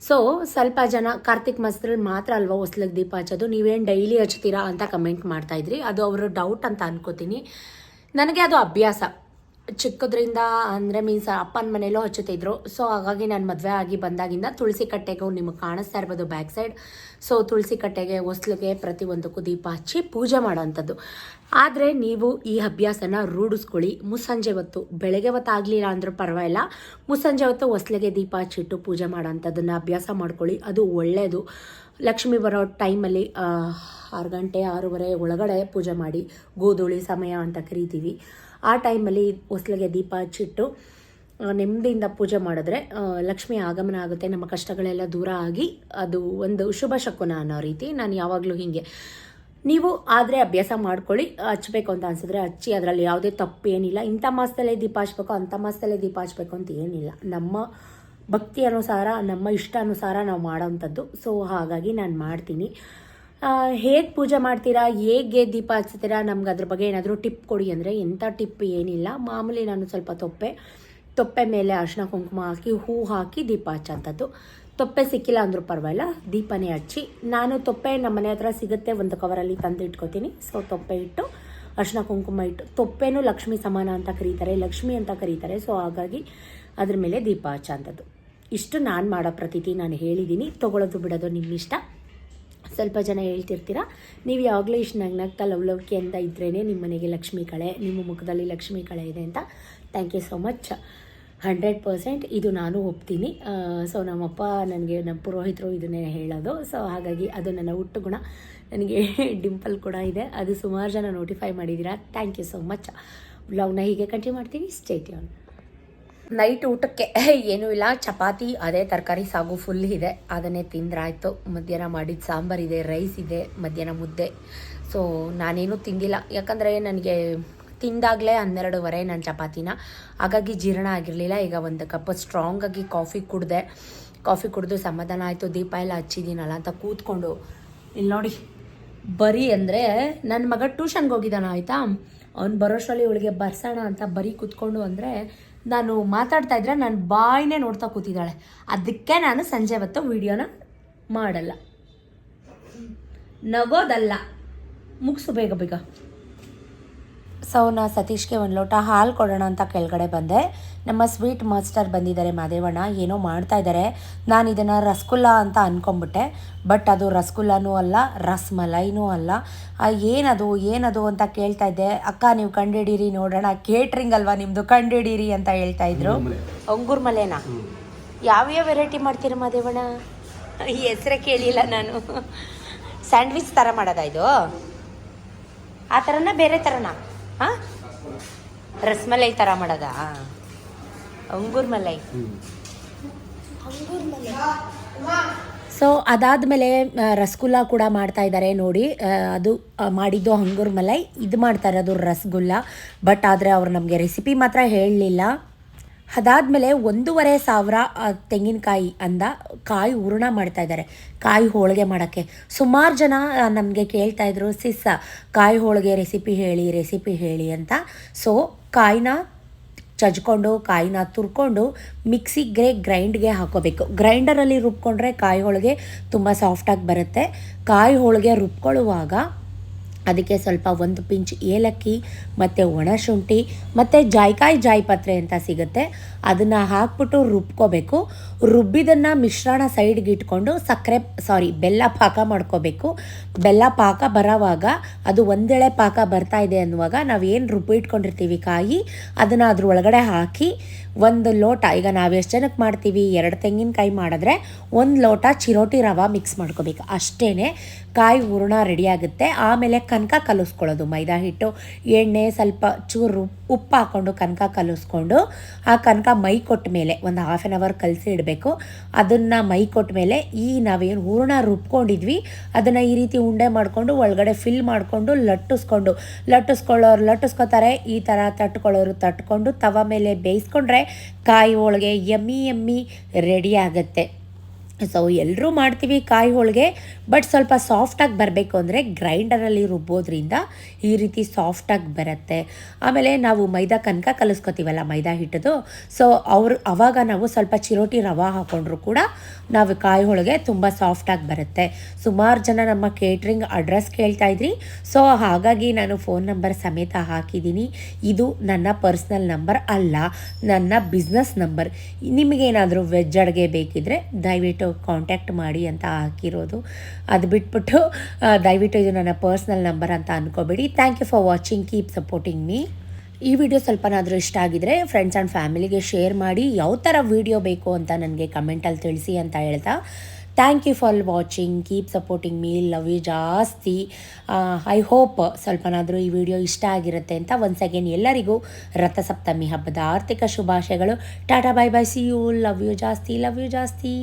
ಸೊ ಸ್ವಲ್ಪ ಜನ ಕಾರ್ತಿಕ್ ಮಾಸದಲ್ಲಿ ಮಾತ್ರ ಅಲ್ವಾ ಹೊಸ್ಲಿಗೆ ದೀಪ ಹಚ್ಚೋದು, ನೀವೇನು ಡೈಲಿ ಹಚ್ತೀರಾ ಅಂತ ಕಮೆಂಟ್ ಮಾಡ್ತಾಯಿದ್ರಿ. ಅದು ಅವರ ಡೌಟ್ ಅಂತ ಅನ್ಕೋತೀನಿ. ನನಗೆ ಅದು ಅಭ್ಯಾಸ ಚಿಕ್ಕದ್ರಿಂದ, ಅಂದರೆ ಮೀನ್ಸ್ ಅಪ್ಪನ ಮನೇಲೂ ಹಚ್ಚುತ್ತಿದ್ರು. ಸೊ ಹಾಗಾಗಿ ನಾನು ಮದುವೆ ಆಗಿ ಬಂದಾಗಿಂದ ತುಳಸಿ ಕಟ್ಟೆಗೂ ನಿಮಗೆ ಕಾಣಿಸ್ತಾ ಇರ್ಬೋದು ಬ್ಯಾಕ್ ಸೈಡ್. ಸೊ ತುಳಸಿ ಕಟ್ಟೆಗೆ, ಹೊಸ್ಲಿಗೆ, ಪ್ರತಿಯೊಂದಕ್ಕೂ ದೀಪ ಹಚ್ಚಿ ಪೂಜೆ ಮಾಡೋವಂಥದ್ದು. ಆದರೆ ನೀವು ಈ ಅಭ್ಯಾಸನ ರೂಢಿಸ್ಕೊಳ್ಳಿ. ಮುಸ್ಸಂಜೆ ಹೊತ್ತು, ಬೆಳಗ್ಗೆ ಹೊತ್ತು ಆಗಲಿಲ್ಲ ಅಂದರೂ ಪರವಾಗಿಲ್ಲ, ಮುಸ್ಸಂಜೆ ಹೊತ್ತು ಹೊಸ್ಲಿಗೆ ದೀಪ ಹಚ್ಚಿಟ್ಟು ಪೂಜೆ ಮಾಡೋವಂಥದ್ದನ್ನು ಅಭ್ಯಾಸ ಮಾಡ್ಕೊಳ್ಳಿ. ಅದು ಒಳ್ಳೆಯದು. ಲಕ್ಷ್ಮಿ ಬರೋ ಟೈಮಲ್ಲಿ 6 ಗಂಟೆ 6:30 ಒಳಗಡೆ ಪೂಜೆ ಮಾಡಿ, ಗೋಧೂಳಿ ಸಮಯ ಅಂತ ಕರಿತೀವಿ. ಆ ಟೈಮಲ್ಲಿ ಹೊಸ್ಲಿಗೆ ದೀಪ ಹಚ್ಚಿಟ್ಟು ನೆಮ್ಮದಿಯಿಂದ ಪೂಜೆ ಮಾಡಿದ್ರೆ ಲಕ್ಷ್ಮಿ ಆಗಮನ ಆಗುತ್ತೆ, ನಮ್ಮ ಕಷ್ಟಗಳೆಲ್ಲ ದೂರ ಆಗಿ ಅದು ಒಂದು ಶುಭ ಶಕುನ ಅನ್ನೋ ರೀತಿ. ನಾನು ಯಾವಾಗಲೂ ಹೀಗೆ. ನೀವು ಆದರೆ ಅಭ್ಯಾಸ ಮಾಡ್ಕೊಳ್ಳಿ. ಹಚ್ಚಬೇಕು ಅಂತ ಅನಿಸಿದ್ರೆ ಹಚ್ಚಿ, ಅದರಲ್ಲಿ ಯಾವುದೇ ತಪ್ಪು ಏನಿಲ್ಲ. ಇಂಥ ಮಾಸದಲ್ಲೇ ದೀಪ ಹಚ್ಬೇಕು, ಅಂಥ ಮಾಸದಲ್ಲೇ ದೀಪ ಹಚ್ಬೇಕು ಅಂತ ಏನಿಲ್ಲ. ನಮ್ಮ ಭಕ್ತಿ ಅನುಸಾರ, ನಮ್ಮ ಇಷ್ಟ ಅನುಸಾರ ನಾವು ಮಾಡೋವಂಥದ್ದು. ಸೊ ಹಾಗಾಗಿ ನಾನು ಮಾಡ್ತೀನಿ. ಹೇಗೆ ಪೂಜೆ ಮಾಡ್ತೀರಾ, ಹೇಗೆ ದೀಪ ಹಚ್ತೀರಾ, ನಮ್ಗೆ ಅದ್ರ ಬಗ್ಗೆ ಏನಾದರೂ ಟಿಪ್ ಕೊಡಿ ಅಂದರೆ, ಎಂಥ ಟಿಪ್ ಏನಿಲ್ಲ. ಮಾಮೂಲಿ ನಾನು ಸ್ವಲ್ಪ ತೊಪ್ಪೆ ತೊಪ್ಪೆ ಮೇಲೆ ಅರಿಶಿನ ಕುಂಕುಮ ಹಾಕಿ ಹೂ ಹಾಕಿ ದೀಪ ಹಚ್ಚೋಂಥದ್ದು. ತೊಪ್ಪೆ ಸಿಕ್ಕಿಲ್ಲ ಅಂದರೂ ಪರವಾಗಿಲ್ಲ, ದೀಪನೇ ಹಚ್ಚಿ. ನಾನು ತೊಪ್ಪೆ ನಮ್ಮ ಮನೆ ಹತ್ರ ಸಿಗುತ್ತೆ, ಒಂದು ಕವರಲ್ಲಿ ತಂದು ಇಟ್ಕೋತೀನಿ. ಸೊ ತೊಪ್ಪೆ ಇಟ್ಟು ಅರಿಶಿನ ಕುಂಕುಮ ಇಟ್ಟು, ತೊಪ್ಪೆನೂ ಲಕ್ಷ್ಮಿ ಸಮಾನ ಅಂತ ಕರೀತಾರೆ, ಲಕ್ಷ್ಮಿ ಅಂತ ಕರೀತಾರೆ. ಸೊ ಹಾಗಾಗಿ ಅದ್ರ ಮೇಲೆ ದೀಪ ಹಚ್ಚೋಂಥದ್ದು. ಇಷ್ಟು ನಾನು ಮಾಡೋ ಪ್ರತೀತಿ ನಾನು ಹೇಳಿದ್ದೀನಿ. ತೊಗೊಳೋದು ಬಿಡೋದು ನಿಮ್ಮ ಇಷ್ಟ. ಸ್ವಲ್ಪ ಜನ ಹೇಳ್ತಿರ್ತೀರ, ನೀವು ಯಾವಾಗಲೂ ಇಷ್ಟು ನಗ್ನಗ್ತಾ ಲವಲವಿಕೆ ಅಂತ ಇದ್ರೇ ನಿಮ್ಮ ಮನೆಗೆ ಲಕ್ಷ್ಮೀ ಕಳೆ, ನಿಮ್ಮ ಮುಖದಲ್ಲಿ ಲಕ್ಷ್ಮೀ ಕಳೆ ಇದೆ ಅಂತ. Thank you so much. 100% ಇದು ನಾನು ಒಪ್ತೀನಿ. ಸೊ ನಮ್ಮಪ್ಪ ನನಗೆ, ನಮ್ಮ ಪುರೋಹಿತರು ಇದನ್ನೇ ಹೇಳೋದು. ಸೊ ಹಾಗಾಗಿ ಅದು ನನ್ನ ಹುಟ್ಟು ಗುಣ. ನನಗೆ ಡಿಂಪಲ್ ಕೂಡ ಇದೆ, ಅದು ಸುಮಾರು ಜನ ನೋಟಿಫೈ ಮಾಡಿದ್ದೀರಾ. Thank you so much. ವ್ಲಾಗ್ನ ಹೀಗೆ ಕಂಟಿನ್ಯೂ ಮಾಡ್ತೀನಿ. Stay tune. ನೈಟ್ ಊಟಕ್ಕೆ ಏನೂ ಇಲ್ಲ, ಚಪಾತಿ, ಅದೇ ತರಕಾರಿ ಸಾಗು ಫುಲ್ ಇದೆ, ಅದನ್ನೇ ತಿಂದ್ರಾಯ್ತು. ಮಧ್ಯಾಹ್ನ ಮಾಡಿದ ಸಾಂಬಾರಿದೆ, ರೈಸ್ ಇದೆ, ಮಧ್ಯಾಹ್ನ ಮುದ್ದೆ. ಸೊ ನಾನೇನು ತಿಂದಿಲ್ಲ, ಯಾಕಂದರೆ ನನಗೆ ತಿಂದಾಗಲೇ 12:30 ನನ್ನ ಚಪಾತಿನ, ಹಾಗಾಗಿ ಜೀರ್ಣ ಆಗಿರಲಿಲ್ಲ. ಈಗ ಒಂದು ಕಪ್ ಸ್ಟ್ರಾಂಗಾಗಿ ಕಾಫಿ ಕುಡಿದು ಸಮಾಧಾನ ಆಯಿತು. ದೀಪ ಎಲ್ಲ ಹಚ್ಚಿದ್ದೀನಲ್ಲ ಅಂತ ಕೂತ್ಕೊಂಡು ಇಲ್ಲಿ ನೋಡಿ, ಬರೀ ಅಂದರೆ ನನ್ನ ಮಗ ಟ್ಯೂಷನ್ಗೆ ಹೋಗಿದ್ದಾನ ಆಯಿತಾ, ಅವ್ನು ಬರೋಷ್ಟರಲ್ಲಿ ಇವಳಿಗೆ ಬರ್ಸೋಣ ಅಂತ ಬರೀ ಕೂತ್ಕೊಂಡು, ಅಂದರೆ ನಾನು ಮಾತಾಡ್ತಾ ಇದ್ರೆ ನನ್ನ ಬಾಯಿನೇ ನೋಡ್ತಾ ಕೂತಿದ್ದಾಳೆ. ಅದಕ್ಕೆ ನಾನು ಸಂಜೆ ಹೊತ್ತು ವಿಡಿಯೋನ ಮಾಡಲ್ಲ. ನಗೋದಲ್ಲ, ಮುಗಿಸು ಬೇಗ ಬೇಗ. ಸೊ ನಾ ಸತೀಶ್ಗೆ ಒಂದು ಲೋಟ ಹಾಲು ಕೊಡೋಣ ಅಂತ ಕೆಳಗಡೆ ಬಂದೆ. ನಮ್ಮ ಸ್ವೀಟ್ ಮಾಸ್ಟರ್ ಬಂದಿದ್ದಾರೆ, ಮಾದೇವಣ್ಣ, ಏನೋ ಮಾಡ್ತಾ ಇದ್ದಾರೆ. ನಾನು ಇದನ್ನು ರಸಗುಲ್ಲ ಅಂತ ಅಂದ್ಕೊಂಬಿಟ್ಟೆ, ಬಟ್ ಅದು ರಸಗುಲ್ಲನೂ ಅಲ್ಲ, ರಸ್ಮಲೈನೂ ಅಲ್ಲ. ಏನದು ಅಂತ ಕೇಳ್ತಾ ಇದ್ದೆ. ಅಕ್ಕ ನೀವು ಕಂಡುಹಿಡೀರಿ ನೋಡೋಣ, ಕೇಟ್ರಿಂಗ್ ಅಲ್ವಾ ನಿಮ್ಮದು, ಕಂಡುಹಿಡೀರಿ ಅಂತ ಹೇಳ್ತಾ ಇದ್ರು. ಅಂಗೂರ್ ಮಲೆನಾ? ಯಾವ್ಯಾವ ವೆರೈಟಿ ಮಾಡ್ತೀರ ಮಾದೇವಣ್ಣ? ಈ ಹೆಸರೇ ಕೇಳಿಲ್ಲ ನಾನು. ಸ್ಯಾಂಡ್ವಿಚ್ ಥರ ಮಾಡೋದಾ ಇದು? ಆ ಥರನ ಬೇರೆ ಥರನಾ? ಹಾಂ, ರಸ್ಮಲೈ ಥರ ಮಾಡೋದಾ? ಅಂಗೂರ್ ಮಲೈ. ಸೊ ಅದಾದಮೇಲೆ ರಸಗುಲ್ಲ ಕೂಡ ಮಾಡ್ತಾ ಇದ್ದಾರೆ ನೋಡಿ. ಅದು ಮಾಡಿದ್ದು ಅಂಗೂರ್ ಮಲೈ, ಇದು ಮಾಡ್ತಾ ಇರೋದು ರಸಗುಲ್ಲ. ಬಟ್ ಆದರೆ ಅವ್ರು ನಮಗೆ ರೆಸಿಪಿ ಮಾತ್ರ ಹೇಳಲಿಲ್ಲ. ಅದಾದಮೇಲೆ 1,500 ತೆಂಗಿನಕಾಯಿ ಕಾಯಿ ಹೂರಣ ಮಾಡ್ತಾಯಿದ್ದಾರೆ, ಕಾಯಿ ಹೋಳಿಗೆ ಮಾಡೋಕ್ಕೆ. ಸುಮಾರು ಜನ ನಮಗೆ ಕೇಳ್ತಾಯಿದ್ರು, ಸಿಸ್ ಕಾಯಿ ಹೋಳಿಗೆ ರೆಸಿಪಿ ಹೇಳಿ ಅಂತ. ಸೊ ಕಾಯಿನ ಚಜ್ಕೊಂಡು, ಕಾಯಿನ ತುರ್ಕೊಂಡು ಗ್ರೈಂಡ್ಗೆ ಹಾಕೋಬೇಕು. ಗ್ರೈಂಡರಲ್ಲಿ ರುಬ್ಕೊಂಡ್ರೆ ಕಾಯಿ ಹೋಳಿಗೆ ತುಂಬ ಸಾಫ್ಟಾಗಿ ಬರುತ್ತೆ. ಕಾಯಿ ಹೋಳಿಗೆ ರುಬ್ಕೊಳ್ಳುವಾಗ ಅದಕ್ಕೆ ಸ್ವಲ್ಪ 1 ಪಿಂಚ್ ಏಲಕ್ಕಿ ಮತ್ತು ಒಣಶುಂಠಿ ಮತ್ತು ಜಾಯಿಪತ್ರೆ ಅಂತ ಸಿಗುತ್ತೆ, ಅದನ್ನು ಹಾಕ್ಬಿಟ್ಟು ರುಬ್ಕೋಬೇಕು. ರುಬ್ಬಿದನ್ನು ಮಿಶ್ರಣ ಸೈಡ್ಗೆ ಇಟ್ಕೊಂಡು ಬೆಲ್ಲ ಪಾಕ ಮಾಡ್ಕೋಬೇಕು. ಬೆಲ್ಲ ಪಾಕ ಬರೋವಾಗ, ಅದು ಒಂದೆಳೆ ಪಾಕ ಬರ್ತಾ ಇದೆ ಅನ್ನುವಾಗ ನಾವೇನು ರುಬ್ಬಿಟ್ಕೊಂಡಿರ್ತೀವಿ ಕಾಯಿ, ಅದನ್ನು ಅದ್ರ ಒಳಗಡೆ ಹಾಕಿ 1 ಲೋಟ, ಈಗ ನಾವು ಎಷ್ಟು ಜನಕ್ಕೆ ಮಾಡ್ತೀವಿ, 2 ತೆಂಗಿನಕಾಯಿ ಮಾಡಿದ್ರೆ 1 ಲೋಟ ಚಿರೋಟಿ ರವೆ ಮಿಕ್ಸ್ ಮಾಡ್ಕೋಬೇಕು. ಅಷ್ಟೇ, ಕಾಯಿ ಹೂರಣ ರೆಡಿಯಾಗುತ್ತೆ. ಆಮೇಲೆ ಕನಕ ಕಲಿಸ್ಕೊಳ್ಳೋದು, ಮೈದಾ ಹಿಟ್ಟು, ಎಣ್ಣೆ, ಸ್ವಲ್ಪ ಚೂರು ಉಪ್ಪು ಹಾಕ್ಕೊಂಡು ಕನಕ ಕಲಿಸ್ಕೊಂಡು, ಆ ಕನಕ ಮೈ ಕೊಟ್ಟ ಮೇಲೆ ಒಂದು 1/2 hour ಕಲಸಿ ಇಡಬೇಕು. ಅದನ್ನು ಮೈ ಕೊಟ್ಟ ಮೇಲೆ ನಾವೇನು ಹೂರಣ ರುಬ್ಕೊಂಡಿದ್ವಿ ಅದನ್ನು ಈ ರೀತಿ ಉಂಡೆ ಮಾಡಿಕೊಂಡು ಒಳಗಡೆ ಫಿಲ್ ಮಾಡಿಕೊಂಡು ಲಟ್ಟಿಸ್ಕೋತಾರೆ. ಈ ಥರ ತಟ್ಕೊಂಡು ತವ ಮೇಲೆ ಬೇಯಿಸ್ಕೊಂಡ್ರೆ ಕಾಯಿ ಹೋಳಿಗೆ ಯಮ್ಮಿ ರೆಡಿ ಆಗುತ್ತೆ. ಸೊ ಎಲ್ಲರೂ ಮಾಡ್ತೀವಿ ಕಾಯಿ ಹೋಳಿಗೆ, ಬಟ್ ಸ್ವಲ್ಪ ಸಾಫ್ಟಾಗಿ ಬರಬೇಕು ಅಂದರೆ ಗ್ರೈಂಡರಲ್ಲಿ ರುಬ್ಬೋದ್ರಿಂದ ಈ ರೀತಿ ಸಾಫ್ಟಾಗಿ ಬರುತ್ತೆ. ಆಮೇಲೆ ನಾವು ಮೈದಾ ಕನಕ ಕಲಿಸ್ಕೊತೀವಲ್ಲ, ಮೈದಾ ಹಿಟ್ಟದು, ಸೊ ಆವಾಗ ನಾವು ಸ್ವಲ್ಪ ಚಿರೋಟಿ ರವೆ ಹಾಕ್ಕೊಂಡ್ರು ಕೂಡ ನಾವು ಕಾಯಿ ಹೋಳಿಗೆ ತುಂಬ ಸಾಫ್ಟಾಗಿ ಬರುತ್ತೆ. ಸುಮಾರು ಜನ ನಮ್ಮ ಕೇಟ್ರಿಂಗ್ ಅಡ್ರೆಸ್ ಕೇಳ್ತಾಯಿದ್ರಿ, ಸೊ ಹಾಗಾಗಿ ನಾನು ಫೋನ್ ನಂಬರ್ ಸಮೇತ ಹಾಕಿದ್ದೀನಿ. ಇದು ನನ್ನ ಪರ್ಸ್ನಲ್ ನಂಬರ್ ಅಲ್ಲ, ನನ್ನ ಬಿಸ್ನೆಸ್ ನಂಬರ್. ನಿಮಗೇನಾದರೂ ವೆಜ್ ಅಡುಗೆ ಬೇಕಿದ್ದರೆ ದಯವಿಟ್ಟು ಕಾಂಟ್ಯಾಕ್ಟ್ ಮಾಡಿ ಅಂತ ಹಾಕಿರೋದು. ಅದು ಬಿಟ್ಬಿಟ್ಟು ದಯವಿಟ್ಟು ಇದು ನನ್ನ ಪರ್ಸ್ನಲ್ ನಂಬರ್ ಅಂತ ಅಂದ್ಕೋಬೇಡಿ. Thank you for watching, keep supporting me. ಈ ವಿಡಿಯೋ ಸ್ವಲ್ಪನಾದರೂ ಇಷ್ಟ ಆಗಿದರೆ ಫ್ರೆಂಡ್ಸ್ ಆ್ಯಂಡ್ ಫ್ಯಾಮಿಲಿಗೆ ಶೇರ್ ಮಾಡಿ. ಯಾವ ಥರ ವಿಡಿಯೋ ಬೇಕು ಅಂತ ನನಗೆ ಕಮೆಂಟಲ್ಲಿ ತಿಳಿಸಿ ಅಂತ ಹೇಳ್ತಾ, thank you for watching, keep supporting me, love you ಜಾಸ್ತಿ. ಐ ಹೋಪ್ ಸ್ವಲ್ಪನಾದರೂ ಈ ವಿಡಿಯೋ ಇಷ್ಟ ಆಗಿರುತ್ತೆ ಅಂತ. ಒನ್ಸ್ ಅಗೇನ್ ಎಲ್ಲರಿಗೂ ರಥಸಪ್ತಮಿ ಹಬ್ಬದ ಆರ್ಥಿಕ ಶುಭಾಶಯಗಳು. Tata, bye bye, see you, love you ಜಾಸ್ತಿ.